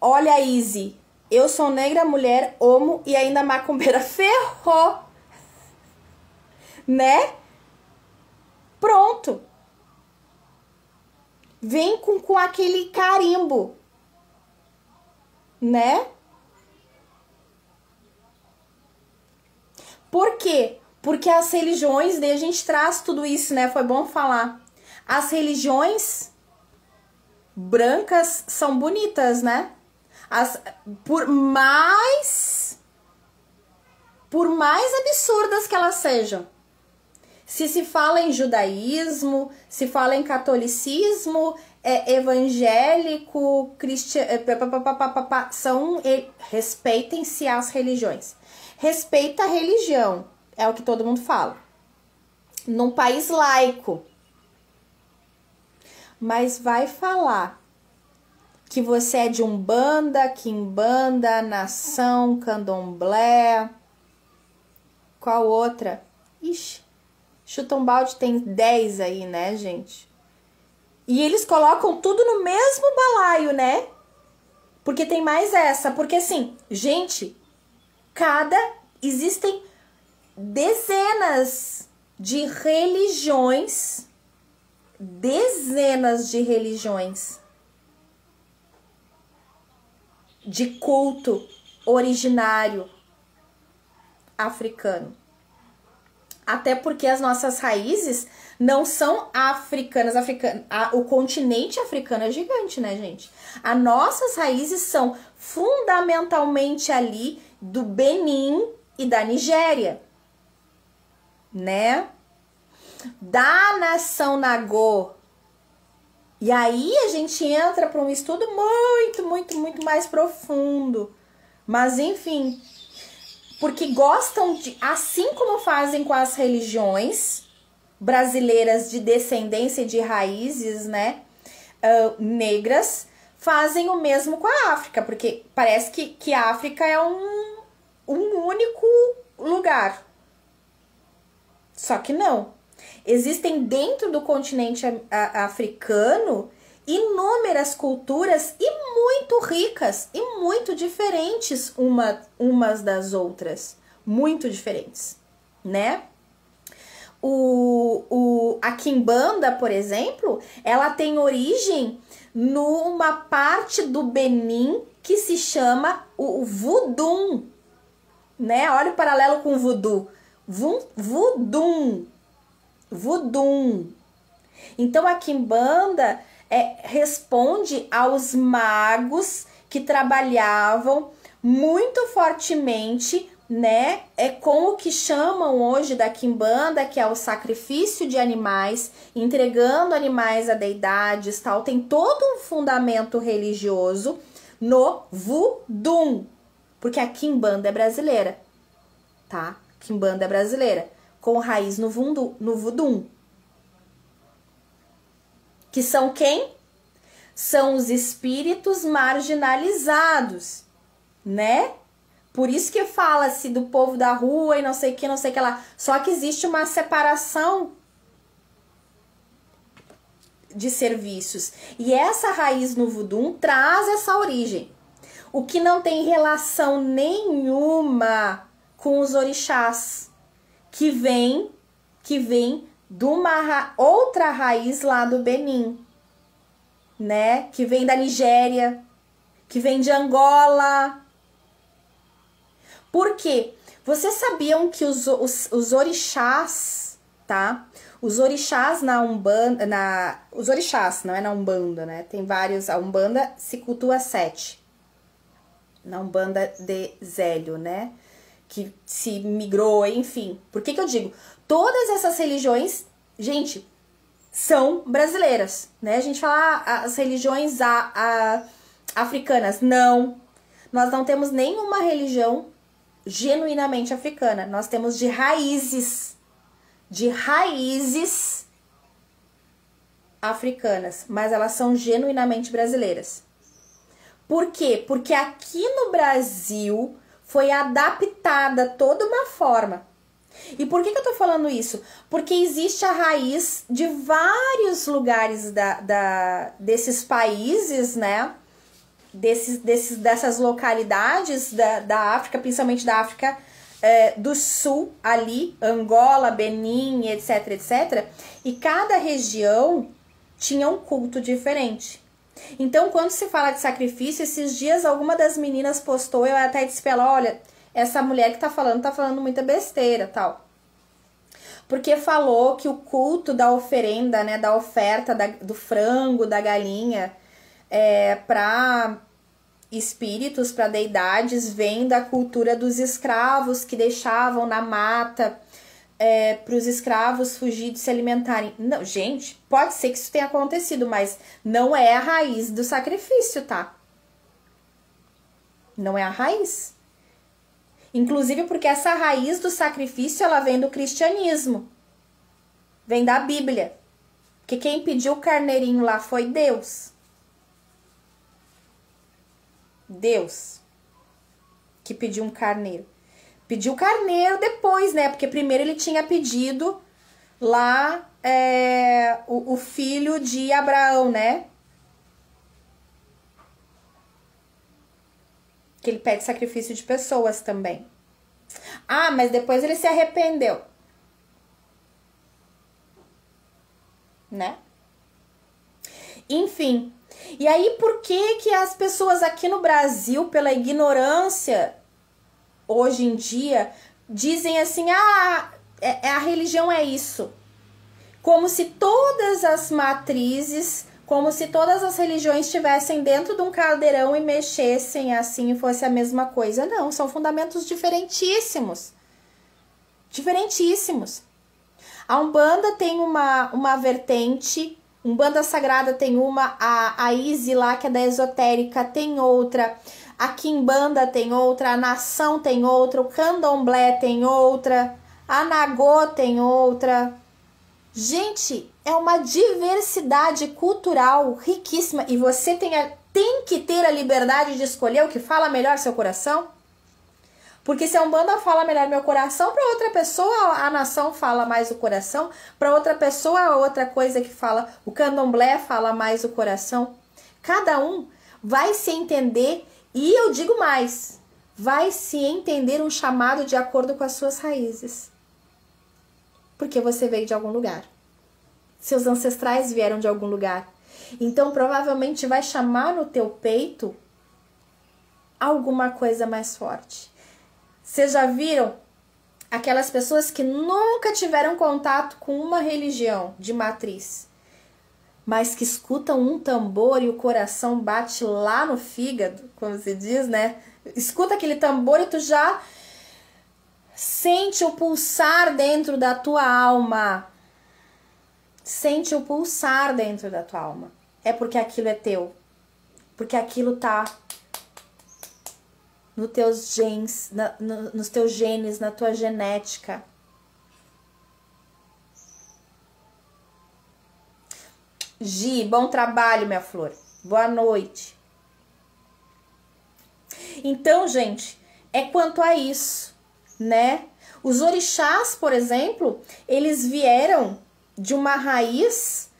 A: Olha, Izzy, eu sou negra, mulher, homo e ainda macumbeira. Ferrou! Né? Pronto. Vem com aquele carimbo. Né? Por quê? Porque as religiões, daí a gente traz tudo isso, né? Foi bom falar. As religiões brancas são bonitas, né? Por mais absurdas que elas sejam. Se fala em judaísmo, se fala em catolicismo, evangélico, cristiano, respeitem-se as religiões. Respeita a religião, é o que todo mundo fala. Num país laico. Mas vai falar que você é de Umbanda, Quimbanda, Nação, Candomblé. Qual outra? Ixi, chuta um balde, tem 10 aí, né, gente? E eles colocam tudo no mesmo balaio, né? Porque tem mais essa. Porque assim, gente, existem dezenas de religiões. Dezenas de religiões de culto originário africano. Até porque as nossas raízes não são africanas. O continente africano é gigante, né, gente? As nossas raízes são fundamentalmente ali do Benin e da Nigéria, né? Da nação Nagô. E aí a gente entra para um estudo muito mais profundo. Mas enfim, porque gostam de, assim como fazem com as religiões brasileiras de descendência de raízes, né, negras, fazem o mesmo com a África, porque parece que a África é um único lugar. Só que não. Existem dentro do continente africano inúmeras culturas e muito ricas e muito diferentes umas das outras. Muito diferentes, né? A Quimbanda, por exemplo, ela tem origem numa parte do Benin que se chama o Voodoo, né? Olha o paralelo com o voodoo. Voodoo. Então a Quimbanda responde aos magos que trabalhavam muito fortemente, né, com o que chamam hoje da Quimbanda, que é o sacrifício de animais, entregando animais a deidades, tal. Tem todo um fundamento religioso no voodoo, porque a Quimbanda é brasileira, tá? Quimbanda é brasileira, com raiz no voodoo. Que são quem? são os espíritos marginalizados, né? Por isso que fala-se do povo da rua e não sei o que, não sei o que lá. Só que existe uma separação de serviços. E essa raiz no voodoo traz essa origem. O que não tem relação nenhuma com os orixás, que vem de uma outra raiz lá do Benin, né? Que vem da Nigéria, que vem de Angola. Por quê? Vocês sabiam que os orixás, tá? Os orixás na Umbanda, os orixás, não é na Umbanda, né? Tem vários, a Umbanda se cultua 7. Na Umbanda de Zélio, né? Que se migrou, enfim. Por que eu digo? Todas essas religiões, gente, são brasileiras, né? A gente fala as religiões africanas. Não. Nós não temos nenhuma religião genuinamente africana. Nós temos de raízes africanas, mas elas são genuinamente brasileiras. Por quê? Porque aqui no Brasil foi adaptada toda uma forma. E por que eu tô falando isso? Porque existe a raiz de vários lugares desses países, né? Dessas localidades da África, principalmente da África do Sul, ali, Angola, Benin, etc, etc. E cada região tinha um culto diferente. Então, quando se fala de sacrifício, esses dias alguma das meninas postou, eu até disse pra ela, olha, essa mulher que tá falando muita besteira, tal. Porque falou que o culto da oferenda, né, da oferta do frango, da galinha, para espíritos, para deidades, vem da cultura dos escravos que deixavam na mata para os escravos fugir de se alimentarem. Não, gente, pode ser que isso tenha acontecido, mas não é a raiz do sacrifício, tá? Não é a raiz. Inclusive porque essa raiz do sacrifício, ela vem do cristianismo. Vem da Bíblia. Porque quem pediu o carneirinho lá foi Deus. Deus que pediu um carneiro. Pediu carneiro depois, né? Porque primeiro ele tinha pedido lá o filho de Abraão, né? Que ele pede sacrifício de pessoas também. Ah, mas depois ele se arrependeu. Né? Enfim. E aí, por que as pessoas aqui no Brasil, pela ignorância, hoje em dia, dizem assim, a religião é isso. Como se todas as matrizes, como se todas as religiões estivessem dentro de um caldeirão e mexessem assim e fosse a mesma coisa. Não, são fundamentos diferentíssimos. Diferentíssimos. A Umbanda tem uma vertente, Umbanda Sagrada tem uma, a Izzy lá, que é da esotérica, tem outra, a Quimbanda tem outra, a Nação tem outra, o Candomblé tem outra, a Nagô tem outra. Gente, é uma diversidade cultural riquíssima e você tem que ter a liberdade de escolher o que fala melhor seu coração. Porque se a Umbanda fala melhor meu coração, para outra pessoa a Nação fala mais o coração, para outra pessoa outra coisa que fala, o Candomblé fala mais o coração. Cada um vai se entender, e eu digo mais, vai se entender um chamado de acordo com as suas raízes. Porque você veio de algum lugar. Seus ancestrais vieram de algum lugar. Então provavelmente vai chamar no teu peito alguma coisa mais forte. Vocês já viram aquelas pessoas que nunca tiveram contato com uma religião de matriz, mas que escutam um tambor e o coração bate lá no fígado, como se diz, né? Escuta aquele tambor e tu já sente o pulsar dentro da tua alma. Sente o pulsar dentro da tua alma. É porque aquilo é teu. Porque aquilo tá nos teus genes, nos teus genes, na tua genética. Gi, bom trabalho, minha flor. boa noite. Então, gente, é quanto a isso, né? Os orixás, por exemplo, eles vieram de uma raiz,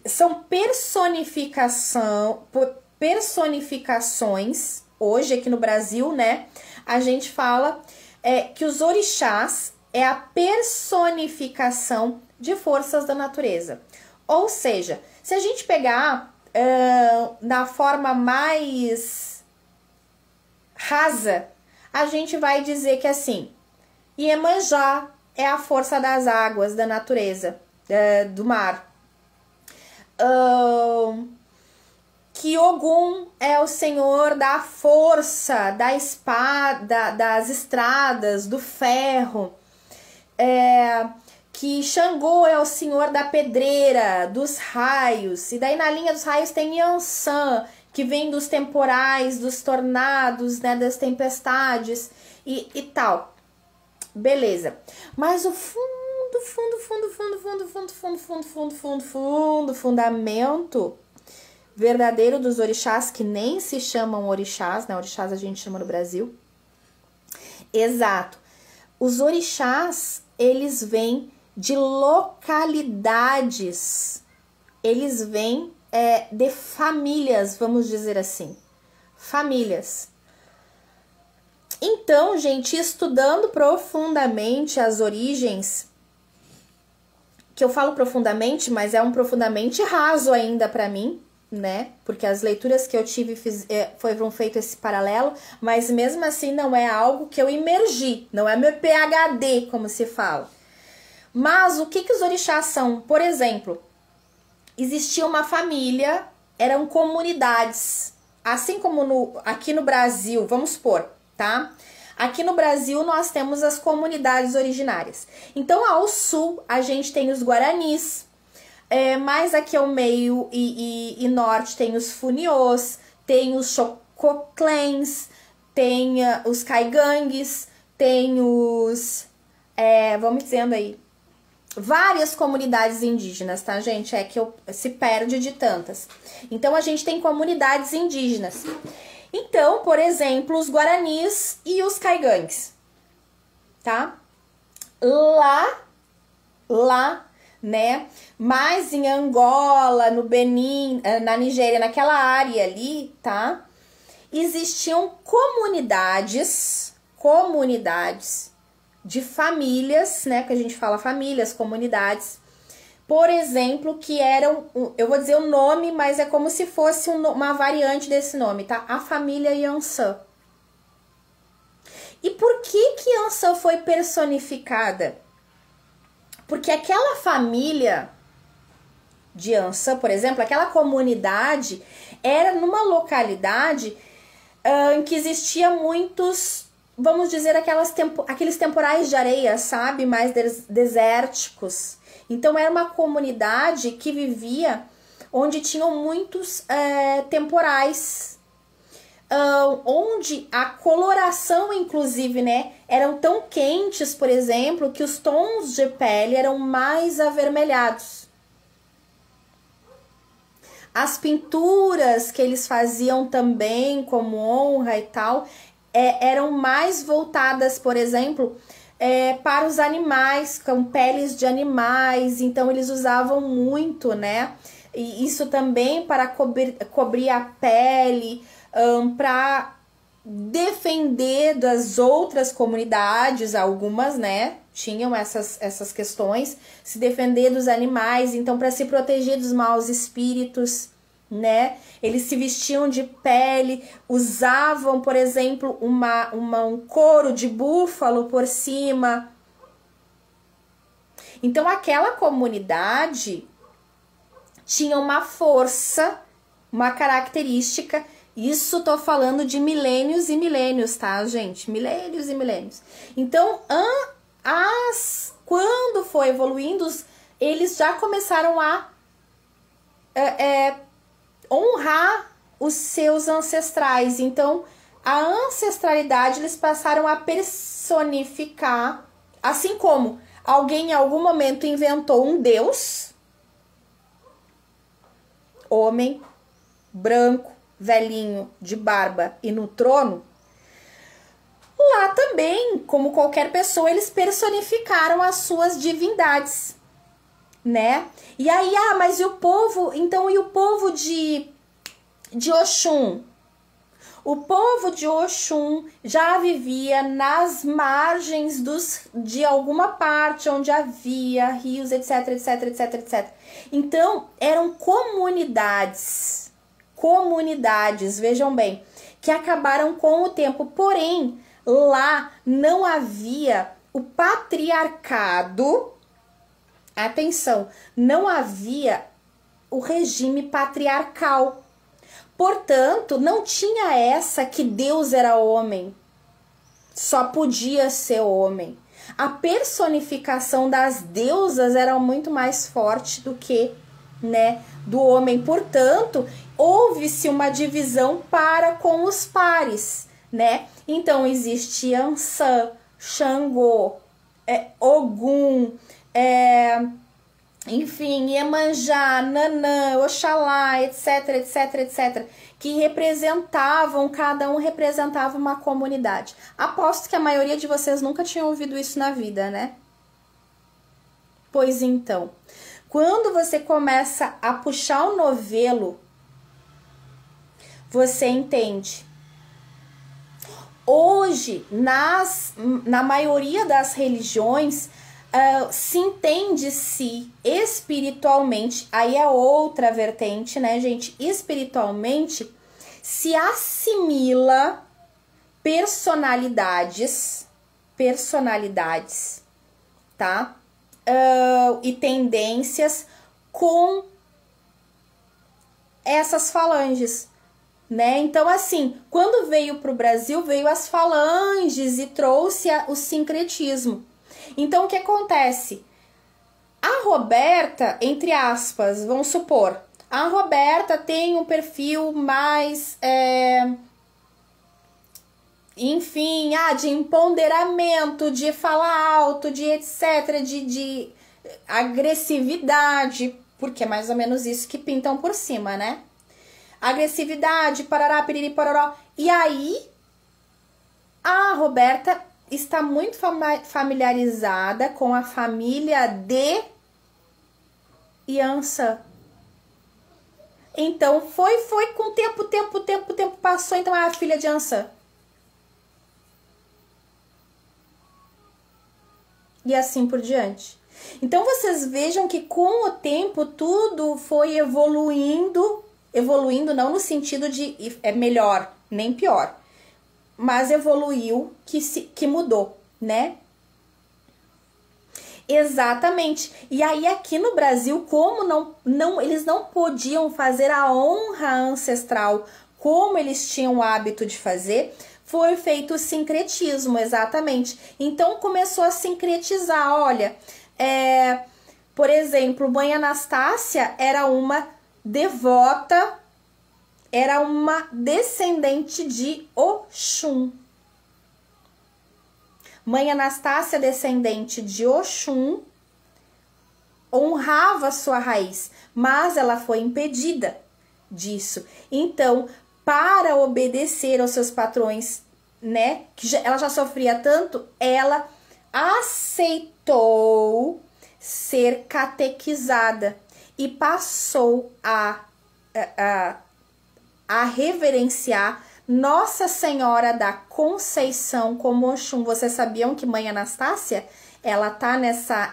A: são personificações, hoje aqui no Brasil, né? A gente fala que os orixás é a personificação de forças da natureza. Ou seja, se a gente pegar da forma mais rasa, a gente vai dizer que assim, Iemanjá é a força das águas, da natureza, do mar. Que Ogum é o senhor da força, da espada, das estradas, do ferro. Que Xangô é o senhor da pedreira, dos raios. E daí na linha dos raios tem Yansan, que vem dos temporais, dos tornados, né, das tempestades e tal. Beleza. Mas o fundamento verdadeiro dos orixás, que nem se chamam orixás, né? Orixás a gente chama no Brasil. Exato. Os orixás, eles vêm de localidades. Eles vêm de famílias, vamos dizer assim. Famílias. Então, gente, estudando profundamente as origens, que eu falo profundamente, mas é um profundamente raso ainda para mim, né? Porque as leituras que eu tive foram feito esse paralelo, mas mesmo assim não é algo que eu imergi, não é meu PhD, como se fala. Mas o que os orixás são? Por exemplo, existia uma família, eram comunidades, assim como aqui no Brasil, vamos supor, tá? Aqui no Brasil nós temos as comunidades originárias. Então ao sul a gente tem os Guaranis, mais aqui ao meio e norte tem os Funiôs, tem os Xococlens, tem os Caigangues, tem os... vamos dizendo aí, várias comunidades indígenas, tá, gente? Que se perde de tantas. Então a gente tem comunidades indígenas. Então, por exemplo, os Guaranis e os Caigangues, tá? Lá, né? Mais em Angola, no Benin, na Nigéria, naquela área ali, tá? Existiam comunidades de famílias, né? Que a gente fala famílias, comunidades. Por exemplo, que eram, eu vou dizer o nome, mas é como se fosse uma variante desse nome, tá? A família Yansan. E por que Yansan foi personificada? Porque aquela família de Yansan, por exemplo, aquela comunidade, era numa localidade em que existia muitos, vamos dizer, aqueles temporais de areia, sabe? Mais desérticos. Então, era uma comunidade que vivia onde tinham muitos temporais, onde a coloração, inclusive, né, eram tão quentes, por exemplo, que os tons de pele eram mais avermelhados. As pinturas que eles faziam também, como honra e tal, eram mais voltadas, por exemplo... para os animais, com peles de animais, então eles usavam muito, né? E isso também para cobrir a pele, para defender das outras comunidades, algumas, né? Tinham essas questões, se defender dos animais, então para se proteger dos maus espíritos, né? Eles se vestiam de pele, usavam, por exemplo, um couro de búfalo por cima. Então aquela comunidade tinha uma força, uma característica. Isso tô falando de milênios e milênios, tá, gente? Milênios e milênios. Então, quando foi evoluindo, eles já começaram a honrar os seus ancestrais. Então, a ancestralidade eles passaram a personificar, assim como alguém em algum momento inventou um deus, homem, branco, velhinho, de barba e no trono, lá também, como qualquer pessoa, eles personificaram as suas divindades, né? E aí, mas e o povo? Então, e o povo de Oxum? O povo de Oxum já vivia nas margens de alguma parte onde havia rios, etc, etc, etc, etc. Então, eram comunidades, vejam bem, que acabaram com o tempo. Porém, lá não havia o patriarcado, atenção, não havia o regime patriarcal. Portanto, não tinha essa que Deus era homem, só podia ser homem. A personificação das deusas era muito mais forte do que, né, do homem. Portanto, houve-se uma divisão para com os pares, né? Então, existe Ansã, Xangô, Ogum, enfim, Iemanjá, Nanã, Oxalá, etc, etc, etc, que representavam, cada um representava uma comunidade. Aposto que a maioria de vocês nunca tinha ouvido isso na vida, né? Pois então, quando você começa a puxar o novelo, você entende. Hoje, na maioria das religiões, se entende-se espiritualmente, aí é outra vertente, né, gente? Espiritualmente, se assimila personalidades, tá? E tendências com essas falanges, né? Então, assim, quando veio para o Brasil, veio as falanges e trouxe o sincretismo. Então, o que acontece? A Roberta, entre aspas, vamos supor, a Roberta tem um perfil mais, enfim, de empoderamento, de falar alto, de etc, de agressividade, porque é mais ou menos isso que pintam por cima, né? Agressividade, parará, piriri, pororó. E aí, a Roberta está muito familiarizada com a família de Iansã. Então, foi com o tempo passou, então é a filha de Iansã. E assim por diante. Então, vocês vejam que com o tempo tudo foi evoluindo não no sentido de é melhor, nem pior, mas evoluiu, que mudou, né? Exatamente. E aí aqui no Brasil, como eles não podiam fazer a honra ancestral como eles tinham o hábito de fazer, foi feito o sincretismo, exatamente. Então começou a sincretizar, olha, por exemplo, Mãe Anastácia era uma devota, era uma descendente de Oxum. Mãe Anastácia, descendente de Oxum, honrava sua raiz, mas ela foi impedida disso. Então, para obedecer aos seus patrões, né, que ela já sofria tanto, ela aceitou ser catequizada e passou a reverenciar Nossa Senhora da Conceição como Oxum. Vocês sabiam que Mãe Anastácia, ela tá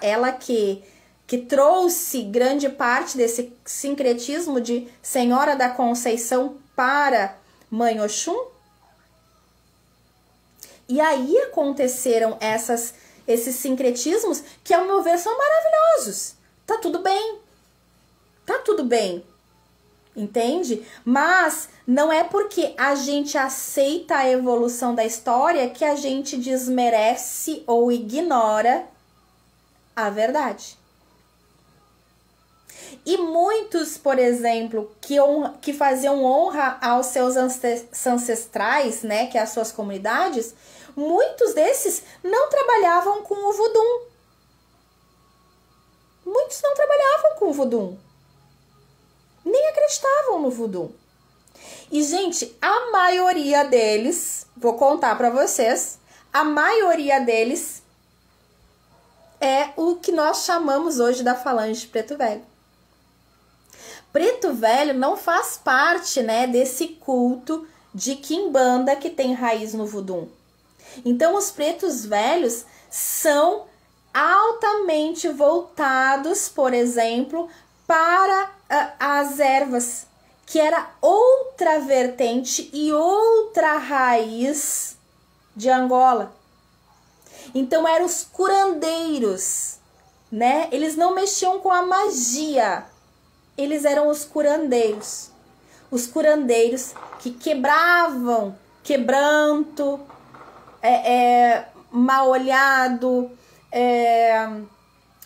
A: ela que trouxe grande parte desse sincretismo de Senhora da Conceição para Mãe Oxum? E aí aconteceram esses sincretismos que, ao meu ver, são maravilhosos. Tá tudo bem. Tá tudo bem. Entende? Mas não é porque a gente aceita a evolução da história que a gente desmerece ou ignora a verdade. E muitos, por exemplo, que faziam honra aos seus ancestrais, né, que é as suas comunidades, muitos desses não trabalhavam com o voodoo. Muitos não trabalhavam com o voodoo. Nem acreditavam no voodoo. E, gente, a maioria deles, vou contar pra vocês, a maioria deles é o que nós chamamos hoje da falange preto velho. Preto velho não faz parte, né, desse culto de quimbanda que tem raiz no voodoo. Então, os pretos velhos são altamente voltados, por exemplo, para as ervas, que era outra vertente e outra raiz de Angola. Então, eram os curandeiros, né? Eles não mexiam com a magia, eles eram os curandeiros. Os curandeiros que quebravam quebranto, mal olhado,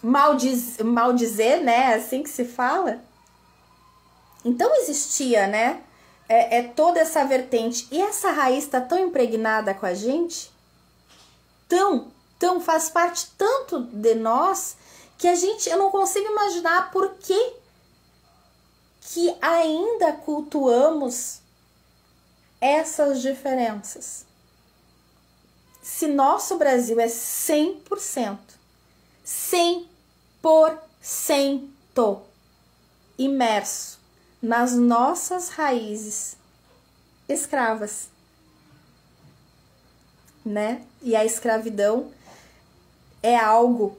A: mal dizer, né? Assim que se fala. Então existia, né? Toda essa vertente. E essa raiz está tão impregnada com a gente, tão faz parte tanto de nós, que eu não consigo imaginar por que ainda cultuamos essas diferenças. Se nosso Brasil é 100% imerso nas nossas raízes escravas, né? E a escravidão é algo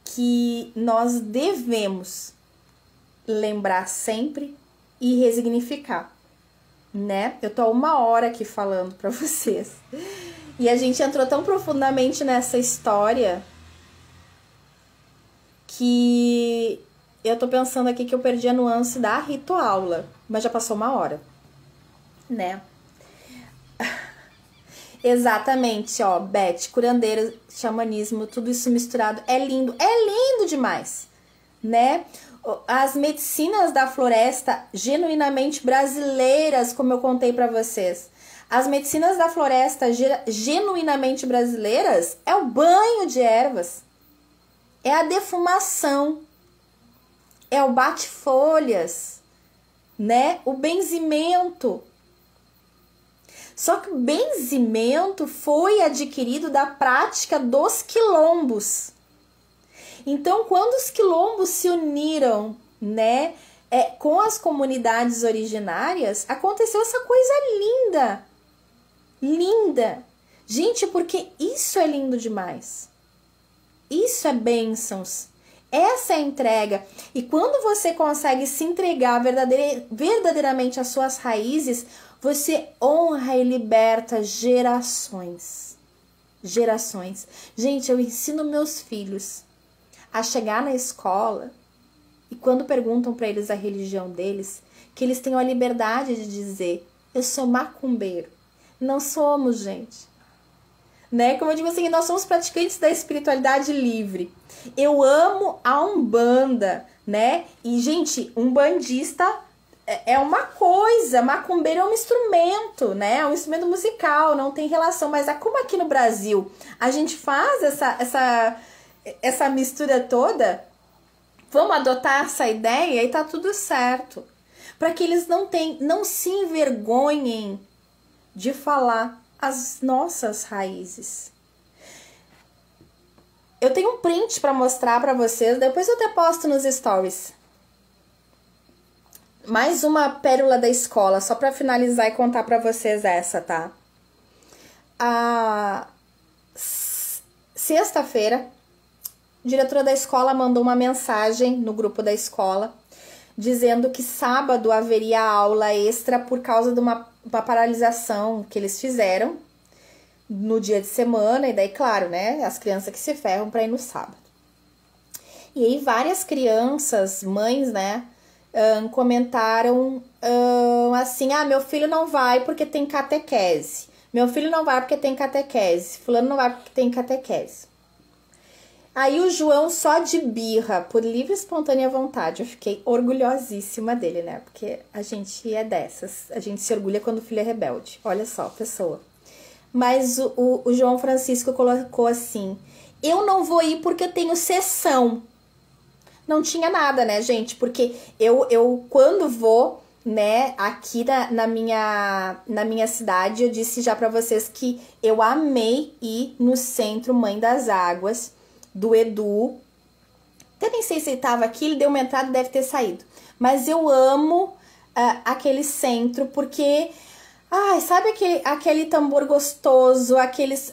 A: que nós devemos lembrar sempre e resignificar, né? Eu tô há 1 hora aqui falando pra vocês. E a gente entrou tão profundamente nessa história que eu tô pensando aqui que eu perdi a nuance da rituaula, mas já passou 1 hora, né? Exatamente, ó, Beth, curandeiro, xamanismo, tudo isso misturado, é lindo demais, né? As medicinas da floresta genuinamente brasileiras, como eu contei pra vocês. As medicinas da floresta genuinamente brasileiras é o banho de ervas, é a defumação, é o bate-folhas, né? O benzimento. Só que o benzimento foi adquirido da prática dos quilombos. Então, quando os quilombos se uniram, né, com as comunidades originárias, aconteceu essa coisa linda. Linda. Gente, porque isso é lindo demais. Isso é bênçãos. Essa é a entrega. E quando você consegue se entregar verdadeiramente às suas raízes, você honra e liberta gerações. Gerações. Gente, eu ensino meus filhos a chegar na escola e quando perguntam para eles a religião deles, que eles tenham a liberdade de dizer: eu sou macumbeiro. Não somos, gente. Né? Como eu digo assim, nós somos praticantes da espiritualidade livre. Eu amo a Umbanda, né? E, gente, umbandista é uma coisa, macumbeiro é um instrumento, né? É um instrumento musical, não tem relação. Mas como aqui no Brasil a gente faz essa mistura toda, vamos adotar essa ideia e tá tudo certo. Para que eles não se envergonhem de falar as nossas raízes. Eu tenho um print para mostrar para vocês, depois eu até posto nos stories. Mais uma pérola da escola, só para finalizar e contar para vocês essa, tá? Sexta-feira, a diretora da escola mandou uma mensagem no grupo da escola dizendo que sábado haveria aula extra por causa de uma paralisação que eles fizeram no dia de semana, e daí, claro, né, as crianças que se ferram para ir no sábado. E aí várias crianças, mães, né, comentaram assim: meu filho não vai porque tem catequese, meu filho não vai porque tem catequese, fulano não vai porque tem catequese. Aí o João, só de birra, por livre e espontânea vontade, eu fiquei orgulhosíssima dele, né? Porque a gente é dessas, a gente se orgulha quando o filho é rebelde. Olha só, pessoa. Mas o João Francisco colocou assim: eu não vou ir porque eu tenho sessão. Não tinha nada, né, gente? Porque eu quando vou, né, aqui na minha cidade, eu disse já pra vocês que eu amei ir no Centro Mãe das Águas, do Edu. Até nem sei se ele tava aqui, ele deu uma entrada e deve ter saído. Mas eu amo aquele centro, porque... Ai, sabe aquele tambor gostoso, aqueles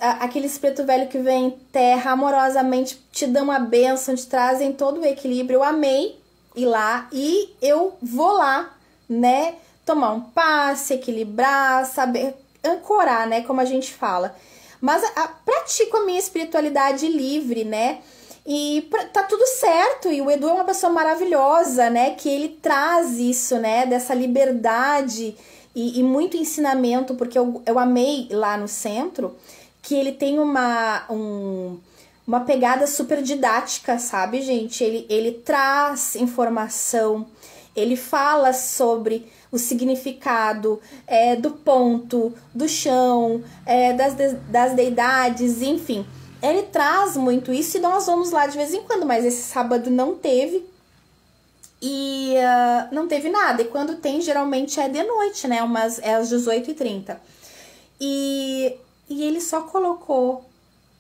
A: preto velho que vem em terra, amorosamente te dão uma bênção, te trazem todo o equilíbrio. Eu amei ir lá e eu vou lá, né, tomar um passe, equilibrar, saber ancorar, né, como a gente fala. Mas pratico a minha espiritualidade livre, né, e tá tudo certo. E o Edu é uma pessoa maravilhosa, né, que ele traz isso, né, dessa liberdade e muito ensinamento, porque eu amei lá no centro, que ele tem uma pegada super didática, sabe, gente? Ele traz informação, ele fala sobre o significado do ponto, do chão, das deidades, enfim. Ele traz muito isso e nós vamos lá de vez em quando, mas esse sábado não teve. E não teve nada. E quando tem, geralmente é de noite, né? É às 18h30. E ele só colocou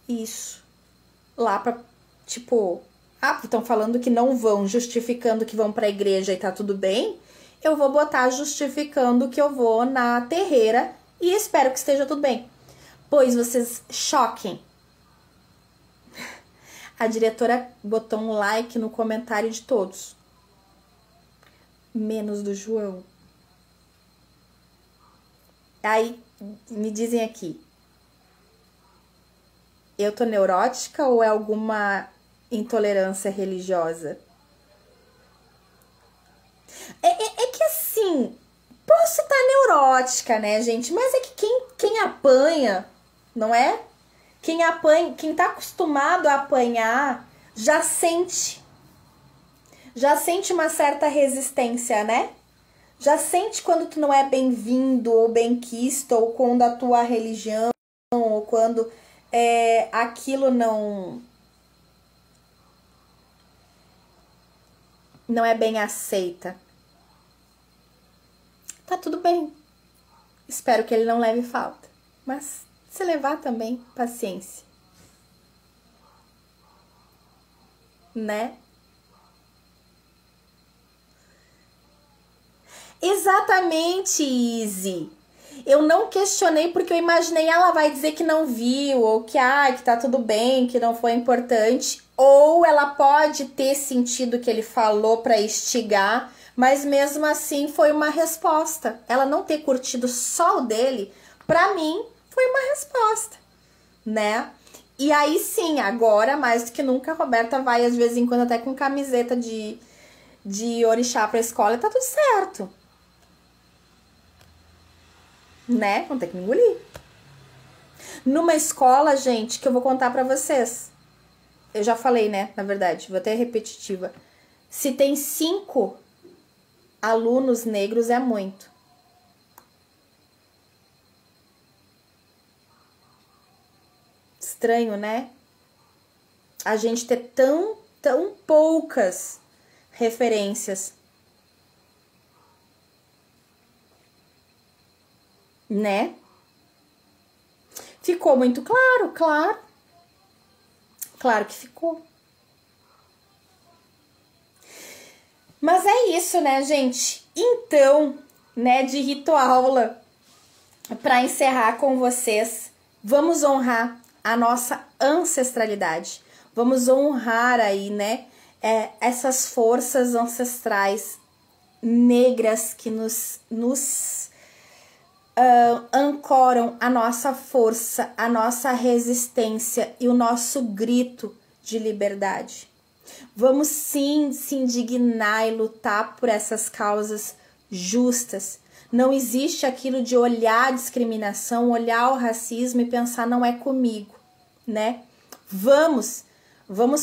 A: isso lá pra, tipo... estão falando que não vão, justificando que vão pra igreja e tá tudo bem. Eu vou botar justificando que eu vou na terreira e espero que esteja tudo bem. Pois vocês choquem. A diretora botou um like no comentário de todos. Menos do João. Aí, me dizem aqui. Eu tô neurótica ou é alguma intolerância religiosa? É que assim, posso estar neurótica, né, gente? Mas é que quem apanha, não é? Quem apanha, quem tá acostumado a apanhar, já sente uma certa resistência, né? Já sente quando tu não é bem-vindo ou bem-quisto, ou quando a tua religião, ou quando aquilo não é bem aceita. Tá tudo bem. Espero que ele não leve falta. Mas se levar também, paciência. Né? Exatamente, Izzy. Eu não questionei porque eu imaginei ela vai dizer que não viu, ou que tá tudo bem, que não foi importante, ou ela pode ter sentido que ele falou para instigar, mas mesmo assim foi uma resposta. Ela não ter curtido só o dele, para mim, foi uma resposta, né? E aí sim, agora mais do que nunca, a Roberta vai às vezes em quando até com camiseta de orixá pra escola e tá tudo certo. Né? Vão ter que me engolir. Numa escola, gente, que eu vou contar pra vocês. Eu já falei, né? Na verdade, vou até repetitiva. Se tem 5 alunos negros, é muito. Estranho, né? A gente ter tão poucas referências. Né? Ficou muito claro, claro. Claro que ficou. Mas é isso, né, gente? Então, né, de rituaula, para encerrar com vocês, vamos honrar a nossa ancestralidade. Vamos honrar aí, né, essas forças ancestrais negras que nos ancoram a nossa força, a nossa resistência e o nosso grito de liberdade. Vamos sim se indignar e lutar por essas causas justas. Não existe aquilo de olhar a discriminação, olhar o racismo e pensar não é comigo, né? Vamos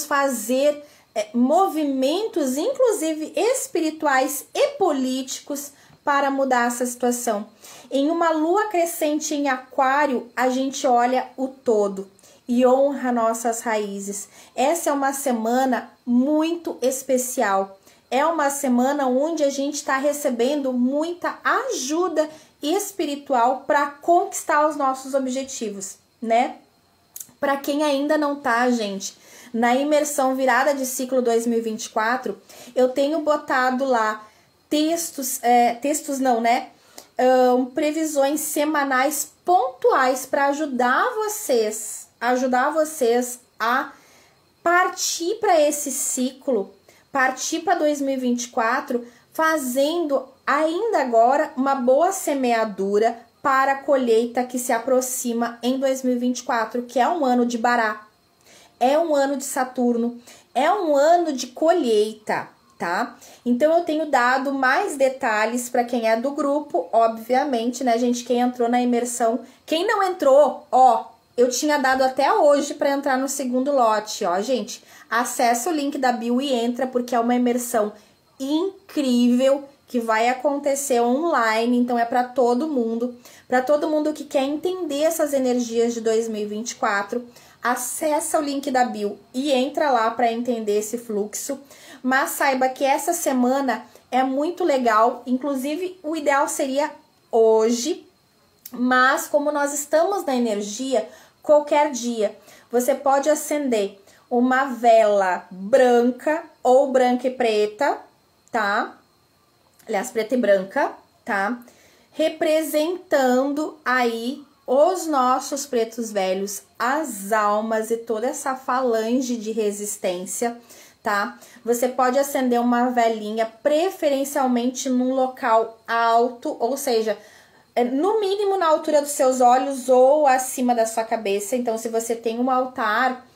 A: fazer movimentos, inclusive espirituais e políticos, para mudar essa situação. Em uma lua crescente em Aquário, a gente olha o todo e honra nossas raízes. Essa é uma semana muito especial. é uma semana onde a gente está recebendo muita ajuda espiritual para conquistar os nossos objetivos, né? Para quem ainda não tá, gente, na imersão virada de ciclo 2024, eu tenho botado lá previsões semanais pontuais para ajudar vocês a partir para esse ciclo, partir para 2024, fazendo ainda agora uma boa semeadura para a colheita que se aproxima em 2024, que é um ano de Bará, é um ano de Saturno, é um ano de colheita, tá? Então eu tenho dado mais detalhes para quem é do grupo, obviamente, né, gente? Quem entrou na imersão, quem não entrou, ó, eu tinha dado até hoje para entrar no segundo lote, ó, gente. Acessa o link da bio e entra, porque é uma imersão incrível que vai acontecer online, então é para todo mundo que quer entender essas energias de 2024. Acessa o link da bio e entra lá para entender esse fluxo. Mas saiba que essa semana é muito legal, inclusive o ideal seria hoje, mas como nós estamos na energia, qualquer dia você pode acender uma vela branca ou branca e preta, tá? Aliás, preta e branca, tá? Representando aí os nossos pretos velhos, as almas e toda essa falange de resistência, tá? Você pode acender uma velinha, preferencialmente num local alto, ou seja, no mínimo na altura dos seus olhos ou acima da sua cabeça. Então, se você tem um altar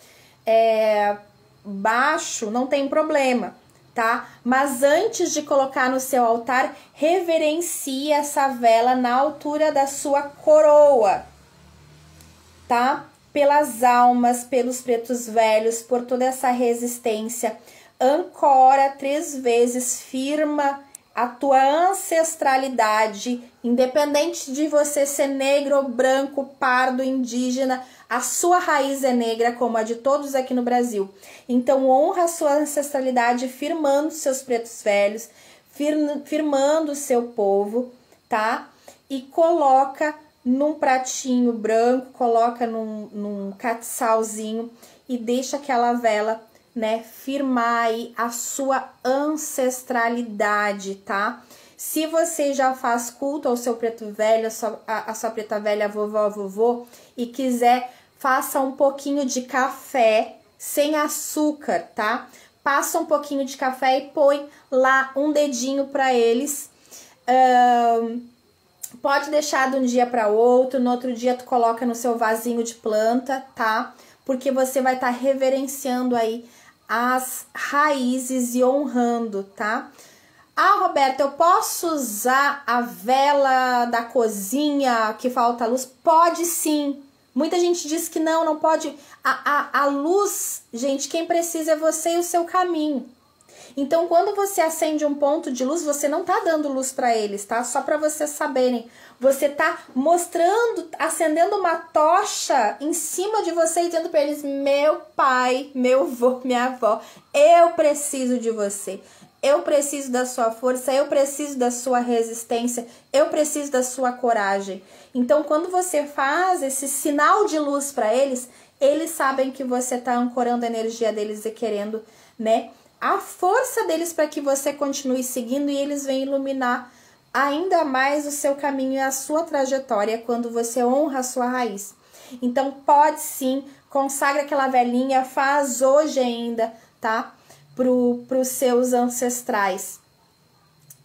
A: baixo, não tem problema, tá? Mas antes de colocar no seu altar, reverencie essa vela na altura da sua coroa, tá? Pelas almas, pelos pretos velhos, por toda essa resistência. Ancora 3 vezes, firma a tua ancestralidade, independente de você ser negro, branco, pardo, indígena, a sua raiz é negra, como a de todos aqui no Brasil. Então, honra a sua ancestralidade, firmando seus pretos velhos, firmando o seu povo, tá? E coloca num pratinho branco, coloca num catiçalzinho e deixa aquela vela, né, firmar aí a sua ancestralidade, tá? Se você já faz culto ao seu preto velho, a sua preta velha, vovó, vovô, e quiser, faça um pouquinho de café sem açúcar, tá? Passa um pouquinho de café e põe lá um dedinho para eles. Pode deixar de um dia para outro, no outro dia tu coloca no seu vasinho de planta, tá? Porque você vai estar reverenciando aí as raízes e honrando, tá? Ah, Roberta, eu posso usar a vela da cozinha que falta luz? Pode sim. Muita gente diz que não pode. A luz, gente, quem precisa é você e o seu caminho. Então, quando você acende um ponto de luz, você não tá dando luz para eles, tá? Só para vocês saberem. Você tá mostrando, acendendo uma tocha em cima de você e dizendo para eles: meu pai, meu avô, minha avó, eu preciso de você. Eu preciso da sua força, eu preciso da sua resistência, eu preciso da sua coragem. Então, quando você faz esse sinal de luz para eles, eles sabem que você tá ancorando a energia deles e querendo, né, a força deles para que você continue seguindo, e eles vêm iluminar ainda mais o seu caminho e a sua trajetória quando você honra a sua raiz. Então, pode sim, consagra aquela velhinha, faz hoje ainda, tá? Pros seus ancestrais.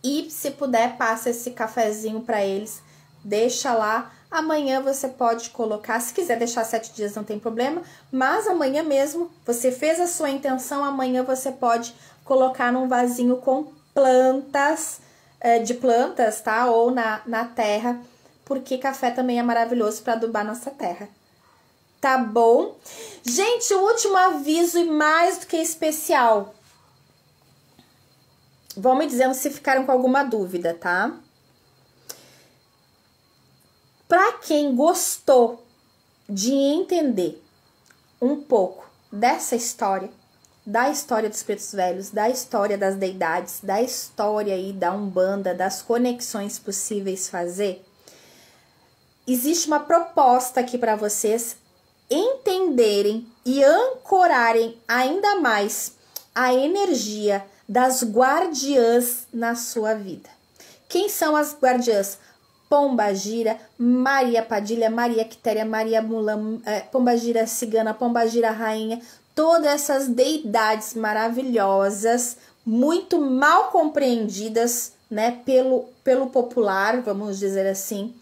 A: E se puder, passa esse cafezinho para eles, deixa lá. Amanhã você pode colocar, se quiser deixar 7 dias não tem problema, mas amanhã mesmo, você fez a sua intenção, amanhã você pode colocar num vasinho com plantas, de plantas, tá? Ou na terra, porque café também é maravilhoso para adubar nossa terra. Tá bom? Gente, o último aviso e mais do que especial. Vão me dizendo se ficaram com alguma dúvida, tá? Para quem gostou de entender um pouco dessa história, da história dos pretos velhos, da história das deidades, da história aí da Umbanda, das conexões possíveis fazer, existe uma proposta aqui para vocês entenderem e ancorarem ainda mais a energia das guardiãs na sua vida. Quem são as guardiãs? Pombagira, Maria Padilha, Maria Quitéria, Maria Mulam, Pombagira Cigana, Pombagira Rainha, todas essas deidades maravilhosas, muito mal compreendidas, né, pelo popular, vamos dizer assim.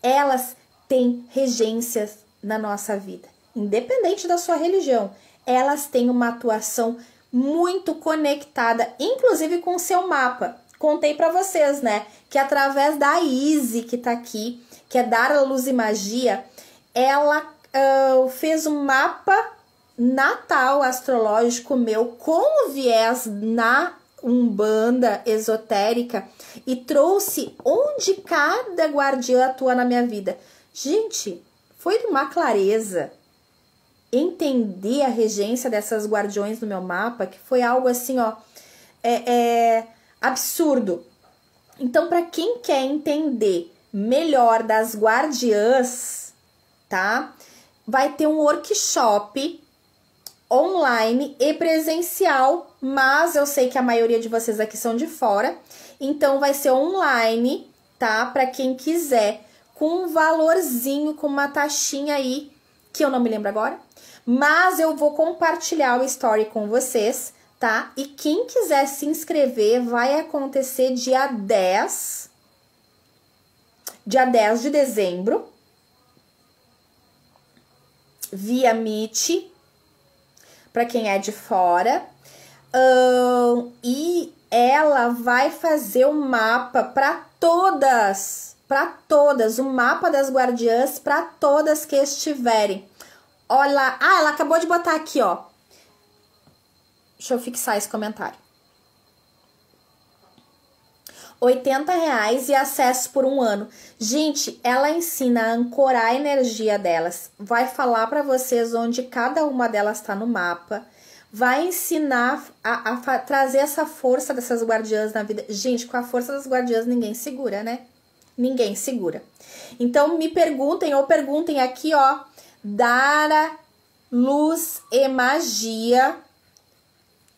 A: Elas têm regências na nossa vida, independente da sua religião. Elas têm uma atuação muito conectada, inclusive com o seu mapa. Contei para vocês, né, que através da Izzy, que tá aqui, que é Dar Luz e Magia, ela fez um mapa natal astrológico meu com o viés na Umbanda esotérica e trouxe onde cada guardiã atua na minha vida. Gente, foi de uma clareza entender a regência dessas guardiões no meu mapa, que foi algo assim, ó, absurdo. Então, para quem quer entender melhor das guardiãs, tá? Vai ter um workshop online e presencial, mas eu sei que a maioria de vocês aqui são de fora, então vai ser online, tá? Para quem quiser, com um valorzinho, com uma taxinha aí, que eu não me lembro agora, mas eu vou compartilhar o story com vocês, tá? E quem quiser se inscrever, vai acontecer dia 10 de dezembro, via Meet, para quem é de fora, e ela vai fazer um mapa para todas, o mapa das guardiãs para todas que estiverem. Olha lá, ela acabou de botar aqui, ó. Deixa eu fixar esse comentário. R$80 e acesso por 1 ano. Gente, ela ensina a ancorar a energia delas. Vai falar para vocês onde cada uma delas está no mapa. Vai ensinar a trazer essa força dessas guardiãs na vida. Gente, com a força das guardiãs ninguém segura, né? Ninguém segura. Então me perguntem ou perguntem aqui, ó. Dara, Luz e Magia.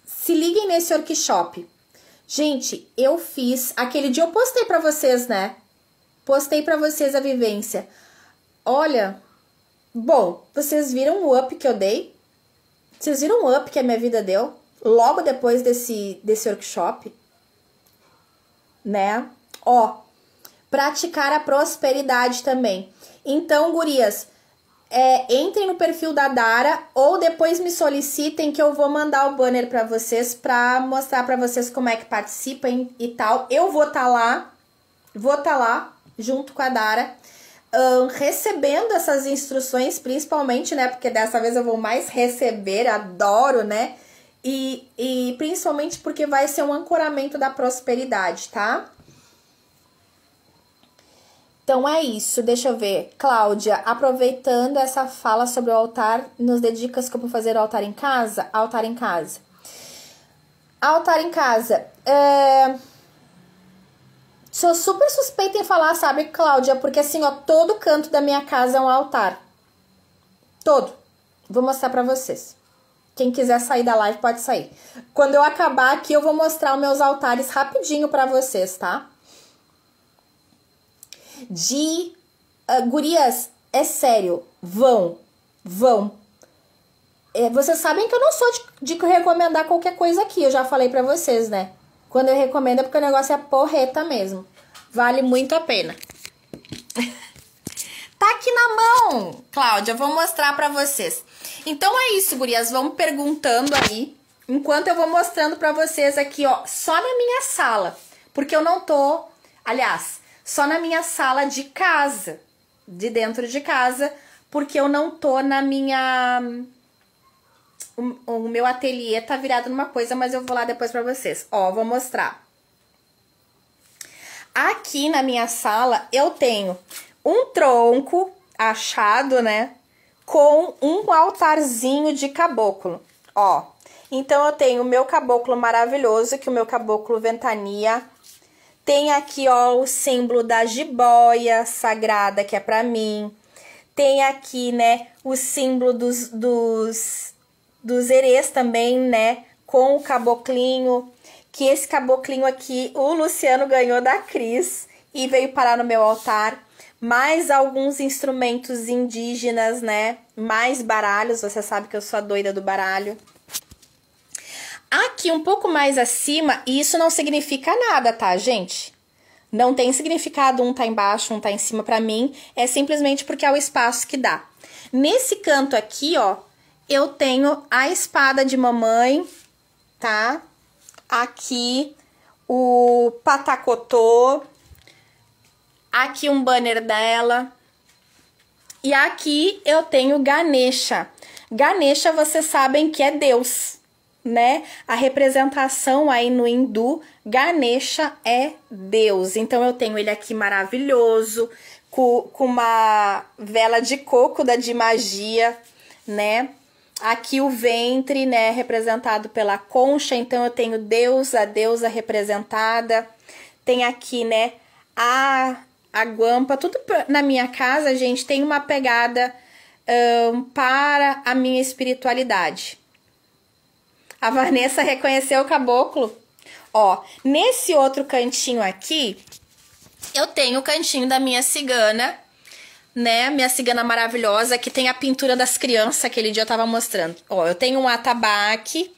A: Se liguem nesse workshop. Gente, eu fiz... Aquele dia eu postei pra vocês, né? Postei pra vocês a vivência. Olha... Bom, vocês viram o up que eu dei? Vocês viram o up que a minha vida deu? Logo depois desse workshop? Né? Ó, praticar a prosperidade também. Então, gurias... entrem no perfil da Dara ou depois me solicitem que eu vou mandar o banner para vocês para mostrar para vocês como é que participem e tal. Eu vou estar lá junto com a Dara recebendo essas instruções, principalmente, né, porque dessa vez eu vou mais receber, adoro, né, e principalmente porque vai ser um ancoramento da prosperidade, tá? Então é isso, deixa eu ver. Cláudia, aproveitando essa fala sobre o altar, nos dê dicas como fazer o altar em casa? Altar em casa. Altar em casa. Sou super suspeita em falar, sabe, Cláudia? Porque assim, ó, todo canto da minha casa é um altar. Todo. Vou mostrar pra vocês. Quem quiser sair da live pode sair. Quando eu acabar aqui, eu vou mostrar os meus altares rapidinho pra vocês, tá? Gurias, é sério, vão. Vocês sabem que eu não sou de recomendar qualquer coisa aqui, eu já falei pra vocês, né? Quando eu recomendo é porque o negócio é porreta mesmo. Vale muito a pena. Tá aqui na mão, Cláudia, vou mostrar pra vocês. Então é isso, gurias, vão perguntando aí, enquanto eu vou mostrando pra vocês aqui, ó, só na minha sala, porque eu não tô, aliás, só na minha sala de casa, de dentro de casa, porque eu não tô na minha... O meu ateliê tá virado numa coisa, mas eu vou lá depois pra vocês. Ó, vou mostrar. Aqui na minha sala eu tenho um tronco achado, né? Com um altarzinho de caboclo, ó. Então, eu tenho o meu caboclo maravilhoso, que é o meu caboclo ventania. Tem aqui, ó, o símbolo da jiboia sagrada, que é pra mim. Tem aqui, né, o símbolo dos erês também, né, com o caboclinho. Que esse caboclinho aqui, o Luciano ganhou da Cris e veio parar no meu altar. Mais alguns instrumentos indígenas, né, mais baralhos, você sabe que eu sou a doida do baralho. Aqui um pouco mais acima, e isso não significa nada, tá, gente? Não tem significado, um tá embaixo, um tá em cima pra mim, é simplesmente porque é o espaço que dá. Nesse canto aqui, ó, eu tenho a espada de mamãe, tá? Aqui o patacotô, aqui um banner dela, e aqui eu tenho Ganesha. Ganesha, vocês sabem que é Deus, né? A representação aí no hindu, Ganesha é Deus. Então eu tenho ele aqui maravilhoso, com uma vela de coco de magia, né? Aqui o ventre, né, representado pela concha. Então eu tenho Deus, a deusa representada. Tem aqui, né, a guampa. Tudo na minha casa, gente, tem uma pegada para a minha espiritualidade. A Vanessa reconheceu o caboclo. Ó, nesse outro cantinho aqui, eu tenho o cantinho da minha cigana, né? Minha cigana maravilhosa, que tem a pintura das crianças, aquele dia eu tava mostrando. Ó, eu tenho um atabaque,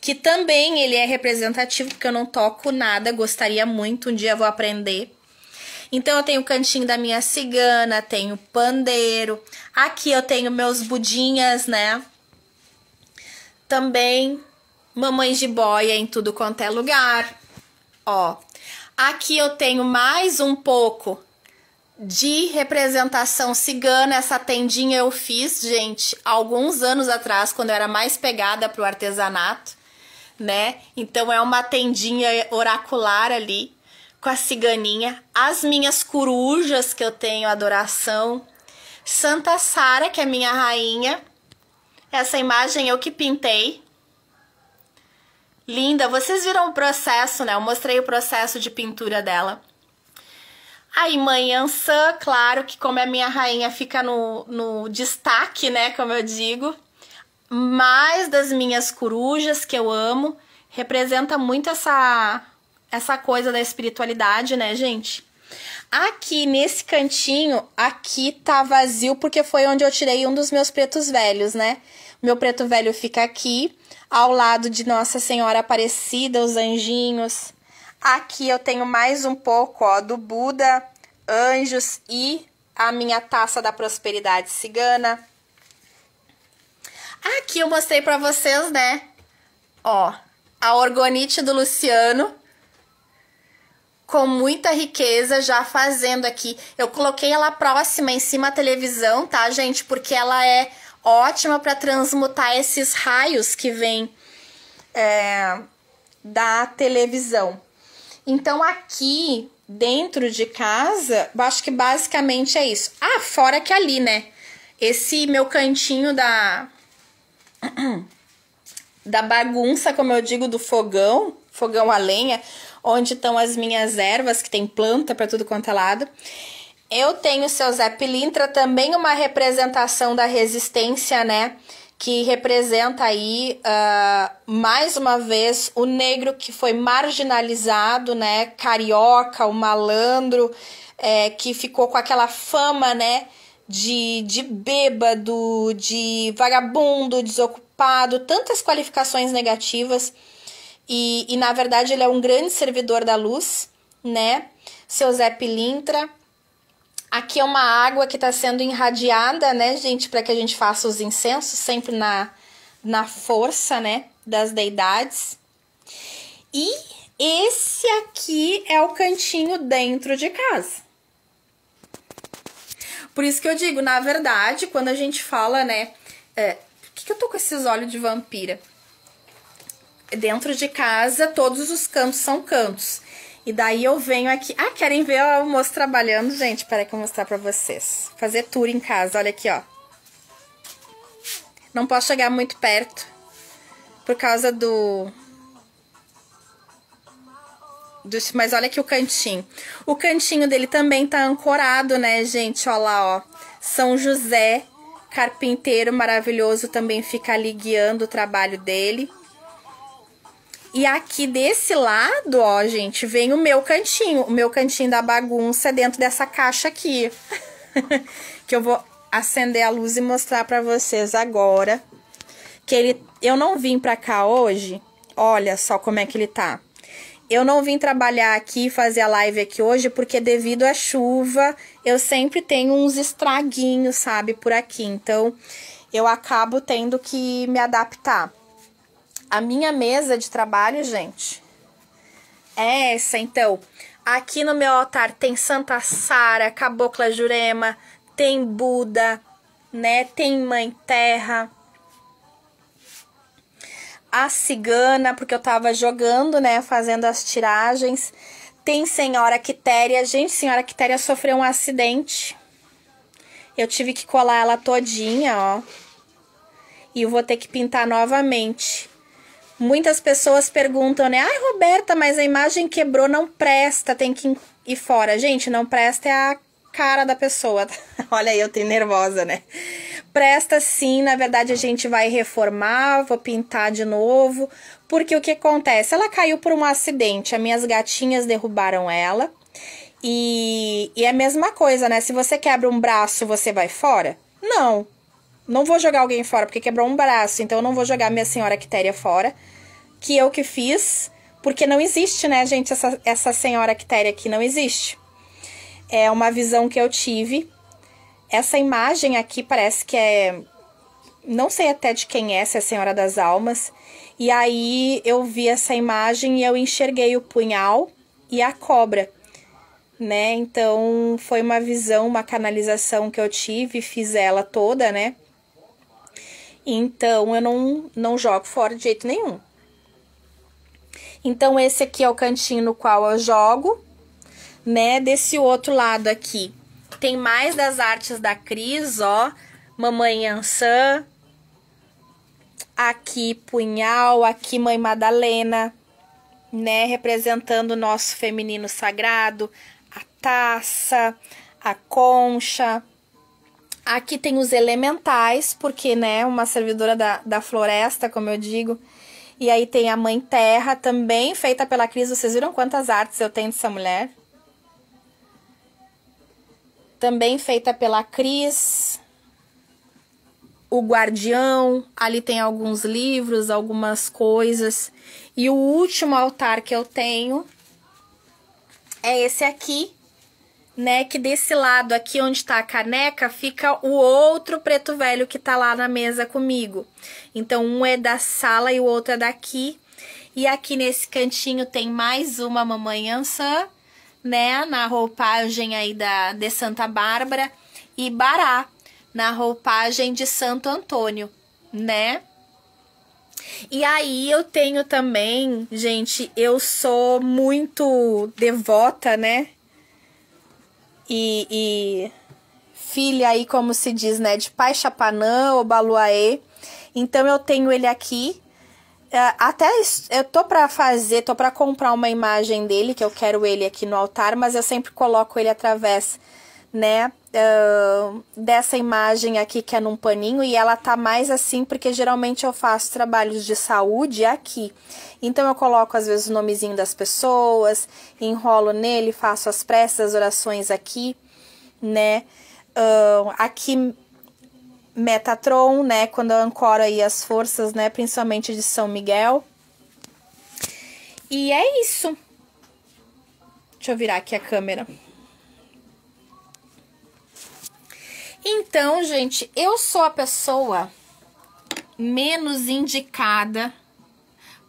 A: que também ele é representativo, porque eu não toco nada, gostaria muito, um dia eu vou aprender. Então eu tenho o cantinho da minha cigana, tenho pandeiro. Aqui eu tenho meus budinhas, né? Também mamães de boia em tudo quanto é lugar. Ó, aqui eu tenho mais um pouco de representação cigana. Essa tendinha eu fiz, gente, alguns anos atrás, quando eu era mais pegada pro artesanato, né? Então é uma tendinha oracular ali, com a ciganinha. As minhas corujas, que eu tenho adoração. Santa Sara, que é minha rainha. Essa imagem eu que pintei. Linda, vocês viram o processo, né? Eu mostrei o processo de pintura dela. Aí, mãe Ansã, claro que como é minha rainha, fica no destaque, né? Como eu digo. Mais das minhas corujas, que eu amo. Representa muito essa coisa da espiritualidade, né, gente? Aqui, nesse cantinho, aqui tá vazio, porque foi onde eu tirei um dos meus pretos velhos, né? Meu preto velho fica aqui, ao lado de Nossa Senhora Aparecida, os anjinhos. Aqui eu tenho mais um pouco, ó, do Buda, anjos e a minha taça da prosperidade cigana. Aqui eu mostrei pra vocês, né, ó, a orgonite do Luciano, com muita riqueza, já fazendo aqui. Eu coloquei ela próxima em cima da televisão, tá, gente? Porque ela é ótima para transmutar esses raios que vêm da televisão. Então, aqui dentro de casa, eu acho que basicamente é isso. Ah, fora que ali, né? Esse meu cantinho da bagunça, como eu digo, do fogão a lenha, onde estão as minhas ervas, que tem planta para tudo quanto é lado. Eu tenho o seu Zé Pilintra, também uma representação da resistência, né? Que representa aí, mais uma vez, o negro que foi marginalizado, né? Carioca, o malandro, que ficou com aquela fama, né? De bêbado, de vagabundo, desocupado, tantas qualificações negativas. E na verdade, ele é um grande servidor da luz, né? Seu Zé Pilintra. Aqui é uma água que está sendo irradiada, né, gente? Para que a gente faça os incensos, sempre na força, né? Das deidades. E esse aqui é o cantinho dentro de casa. Por isso que eu digo, na verdade, quando a gente fala, né? Por que eu tô com esses olhos de vampira? Dentro de casa, todos os cantos são cantos. E daí eu venho aqui... Ah, querem ver o moço trabalhando? Gente, peraí que eu vou mostrar pra vocês. Fazer tour em casa, olha aqui, ó. Não posso chegar muito perto, por causa do... Mas olha aqui o cantinho. O cantinho dele também tá ancorado, né, gente? Olha lá, ó. São José, carpinteiro maravilhoso, também fica ali guiando o trabalho dele. E aqui desse lado, ó, gente, vem o meu cantinho. O meu cantinho da bagunça dentro dessa caixa aqui. Que eu vou acender a luz e mostrar pra vocês agora. Eu não vim pra cá hoje. Olha só como é que ele tá. Eu não vim trabalhar aqui, fazer a live aqui hoje, porque devido à chuva, eu sempre tenho uns estraguinhos, sabe, por aqui. Então, eu acabo tendo que me adaptar. A minha mesa de trabalho, gente, é essa. Então, aqui no meu altar tem Santa Sara, Cabocla Jurema, tem Buda, né, tem Mãe Terra, a cigana, porque eu tava jogando, né, fazendo as tiragens. Tem Senhora Quitéria. Gente, Senhora Quitéria sofreu um acidente. Eu tive que colar ela todinha, ó. E eu vou ter que pintar novamente. Muitas pessoas perguntam, né? Ai, Roberta, mas a imagem quebrou, não presta, tem que ir fora. Gente, não presta é a cara da pessoa. Olha aí, eu tô nervosa, né? Presta sim, na verdade a gente vai reformar, vou pintar de novo, porque o que acontece? Ela caiu por um acidente, as minhas gatinhas derrubaram ela, e é a mesma coisa, né? Se você quebra um braço, você vai fora? Não vou jogar alguém fora porque quebrou um braço, então eu não vou jogar minha Senhora Quitéria fora, que eu que fiz, porque não existe, né, gente, essa Senhora Quitéria aqui não existe. É uma visão que eu tive. Essa imagem aqui parece que é... Não sei até de quem é, se é a Senhora das Almas. E aí eu vi essa imagem e eu enxerguei o punhal e a cobra, né? Então foi uma visão, uma canalização que eu tive, fiz ela toda, né? Então eu não jogo fora de jeito nenhum. Então esse aqui é o cantinho no qual eu jogo, né? Desse outro lado aqui tem mais das artes da Cris, ó. Mamãe Ançã. Aqui punhal, aqui Mãe Madalena, né? Representando o nosso feminino sagrado. A taça, a concha. Aqui tem os elementais, porque, né? Uma servidora da floresta, como eu digo. E aí tem a Mãe Terra, também feita pela Cris. Vocês viram quantas artes eu tenho dessa mulher? Também feita pela Cris. O Guardião, ali tem alguns livros, algumas coisas. E o último altar que eu tenho é esse aqui, né? Que desse lado aqui onde tá a caneca, fica o outro preto velho que tá lá na mesa comigo. Então, um é da sala e o outro é daqui. E aqui nesse cantinho tem mais uma Mamãe Ançã, né, na roupagem aí de Santa Bárbara, e Bará, na roupagem de Santo Antônio, né? E aí eu tenho também, gente, eu sou muito devota, né? E filha aí, como se diz, né, de Pai Chapanã ou Baluaê. Então eu tenho ele aqui. Até eu tô pra comprar uma imagem dele, que eu quero ele aqui no altar, mas eu sempre coloco ele através, né, dessa imagem aqui que é num paninho, e ela tá mais assim porque geralmente eu faço trabalhos de saúde aqui. Então eu coloco às vezes o nomezinho das pessoas, enrolo nele, faço as preces, as orações aqui, né, aqui Metatron, né, quando eu ancoro aí as forças, né, principalmente de São Miguel. E é isso. Deixa eu virar aqui a câmera. Então, gente, eu sou a pessoa menos indicada.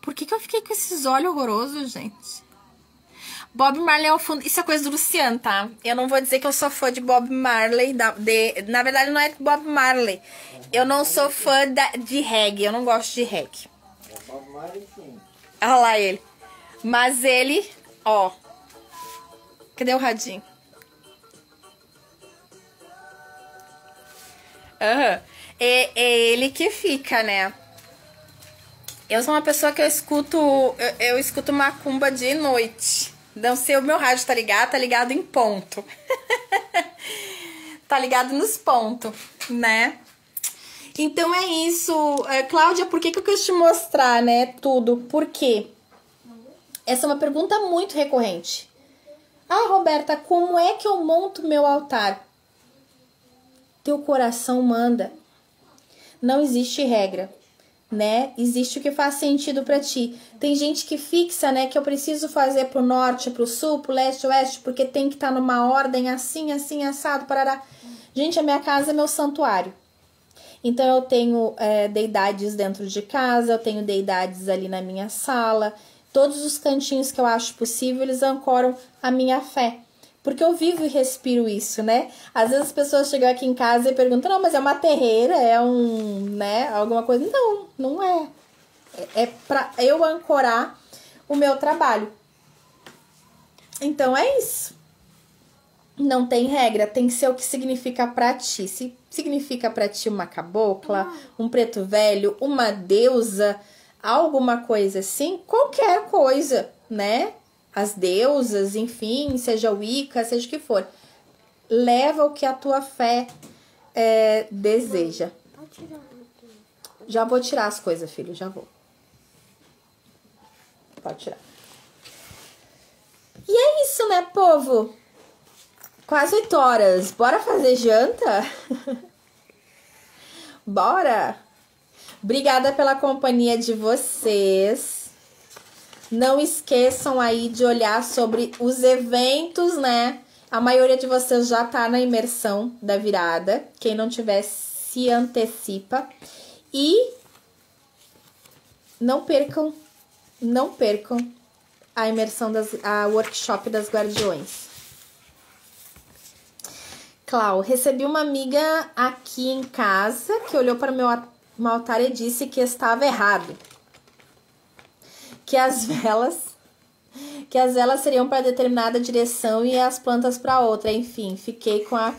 A: Por que eu fiquei com esses olhos horrorosos, gente? Bob Marley ao fundo. Isso é coisa do Luciano, tá? Eu não vou dizer que eu sou fã de Bob Marley. Na verdade, não é Bob Marley. Eu não sou fã de reggae. Eu não gosto de reggae. Bob Marley, sim. Olha lá ele. Mas ele, ó. Cadê o radinho? É ele que fica, né? Eu sou uma pessoa que eu escuto macumba de noite. Não sei, o meu rádio tá ligado em ponto. Tá ligado nos pontos, né? Então é isso. Cláudia, por que eu quis te mostrar, né, tudo? Por quê? Essa é uma pergunta muito recorrente. Ah, Roberta, como é que eu monto meu altar? Teu coração manda. Não existe regra, né? Existe o que faz sentido pra ti. Tem gente que fixa, né, que eu preciso fazer pro norte, pro sul, pro leste, oeste, porque tem que estar numa ordem assim, assim, assado, parará. Gente, a minha casa é meu santuário. Então eu tenho deidades dentro de casa, eu tenho deidades ali na minha sala. Todos os cantinhos que eu acho possível, eles ancoram a minha fé. Porque eu vivo e respiro isso, né? Às vezes as pessoas chegam aqui em casa e perguntam, não, mas é uma terreira, é né, alguma coisa. Não, não é. É pra eu ancorar o meu trabalho. Então é isso. Não tem regra, tem que ser o que significa pra ti. Se significa pra ti uma cabocla, um preto velho, uma deusa, alguma coisa assim, qualquer coisa, né? As deusas, enfim, seja Wicca, seja o que for. Leva o que a tua fé deseja. Já vou tirar as coisas, filho, já vou. Pode tirar. E é isso, né, povo? Quase 8 horas. Bora fazer janta? Bora? Obrigada pela companhia de vocês. Não esqueçam aí de olhar sobre os eventos, né? A maioria de vocês já tá na imersão da virada. Quem não tiver, se antecipa. E não percam a imersão, a workshop das Guardiões. Clau, recebi uma amiga aqui em casa que olhou para o meu altar e disse que estava errado. Que as velas seriam para determinada direção e as plantas para outra. Enfim, fiquei com a...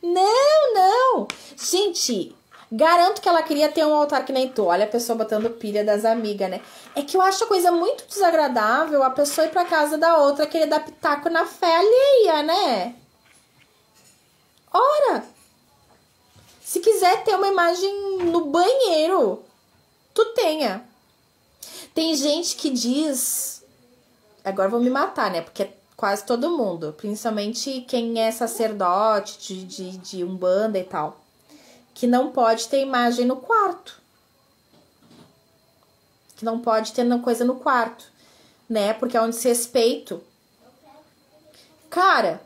A: Não! Gente, garanto que ela queria ter um altar que nem tu. Olha a pessoa botando pilha das amigas, né? É que eu acho a coisa muito desagradável a pessoa ir pra casa da outra querer dar pitaco na fé alheia, né? Ora, se quiser ter uma imagem no banheiro, tu tenha. Tem gente que diz... Agora vou me matar, né? Porque é quase todo mundo. Principalmente quem é sacerdote de Umbanda e tal. Que não pode ter imagem no quarto. Que não pode ter coisa no quarto. Né? Porque é um desrespeito. Cara,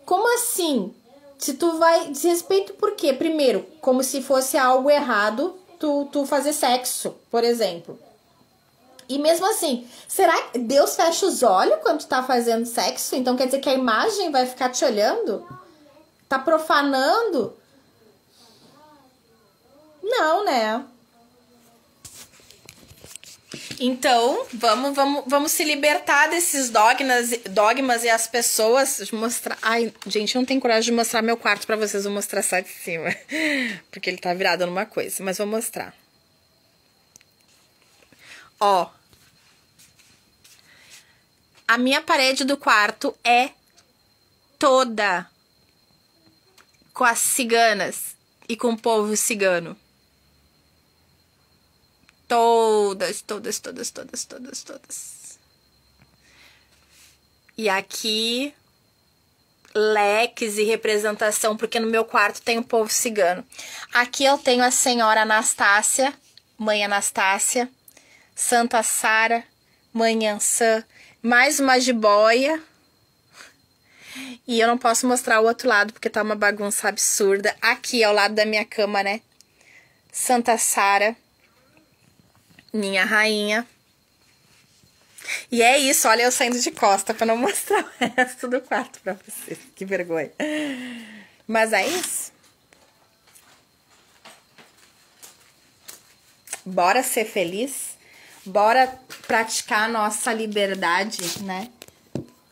A: como assim? Se tu vai... Desrespeito por quê? Primeiro, como se fosse algo errado tu fazer sexo, por exemplo. E mesmo assim, será que Deus fecha os olhos quando tu tá fazendo sexo? Então quer dizer que a imagem vai ficar te olhando? Tá profanando? Não, né? Então, vamos se libertar desses dogmas e as pessoas mostrar... Ai, gente, eu não tenho coragem de mostrar meu quarto pra vocês, vou mostrar só de cima. Porque ele tá virado numa coisa, mas vou mostrar. Ó. A minha parede do quarto é toda com as ciganas e com o povo cigano. Todas. E aqui, leques e representação, porque no meu quarto tem o povo cigano. Aqui eu tenho a senhora Anastácia, mãe Anastácia, Santa Sara, mãe Ansã, mais uma jiboia. E eu não posso mostrar o outro lado, porque tá uma bagunça absurda. Aqui, ao lado da minha cama, né? Santa Sara, minha rainha. E é isso, olha eu saindo de costa pra não mostrar o resto do quarto pra vocês. Que vergonha. Mas é isso. Bora ser feliz. Bora praticar a nossa liberdade, né?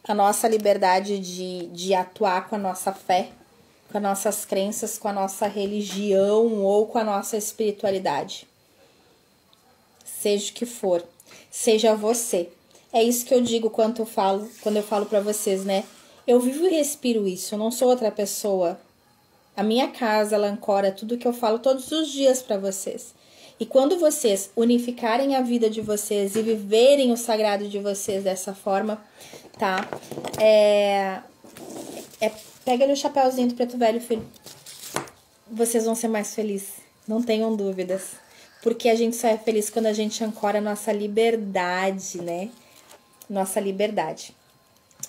A: A nossa liberdade de atuar com a nossa fé, com as nossas crenças, com a nossa religião ou com a nossa espiritualidade. seja o que for, seja você. É isso que eu digo quando eu falo pra vocês, né? Eu vivo e respiro isso, eu não sou outra pessoa. A minha casa, ela ancora tudo que eu falo todos os dias pra vocês. E quando vocês unificarem a vida de vocês e viverem o sagrado de vocês dessa forma, tá? Pega ali o chapéuzinho do preto velho, filho. Vocês vão ser mais felizes, não tenham dúvidas. Porque a gente só é feliz quando a gente ancora a nossa liberdade, né? Nossa liberdade.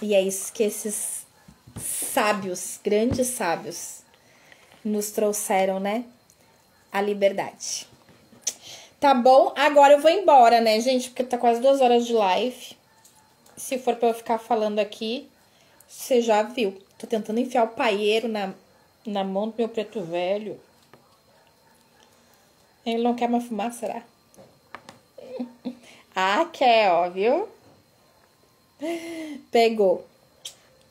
A: E é isso que esses sábios, grandes sábios, nos trouxeram, né? A liberdade. Tá bom? Agora eu vou embora, né, gente? Porque tá quase 2 horas de live. Se for pra eu ficar falando aqui, você já viu. Tô tentando enfiar o paieiro na mão do meu preto velho. Ele não quer mais fumar, será? Ah, quer, ó, viu? Pegou.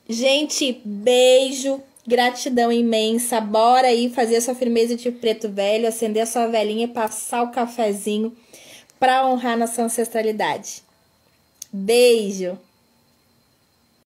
A: Gente, beijo. Gratidão imensa. Bora aí fazer a sua firmeza de preto velho, acender a sua velinha e passar o cafezinho pra honrar nossa ancestralidade. Beijo.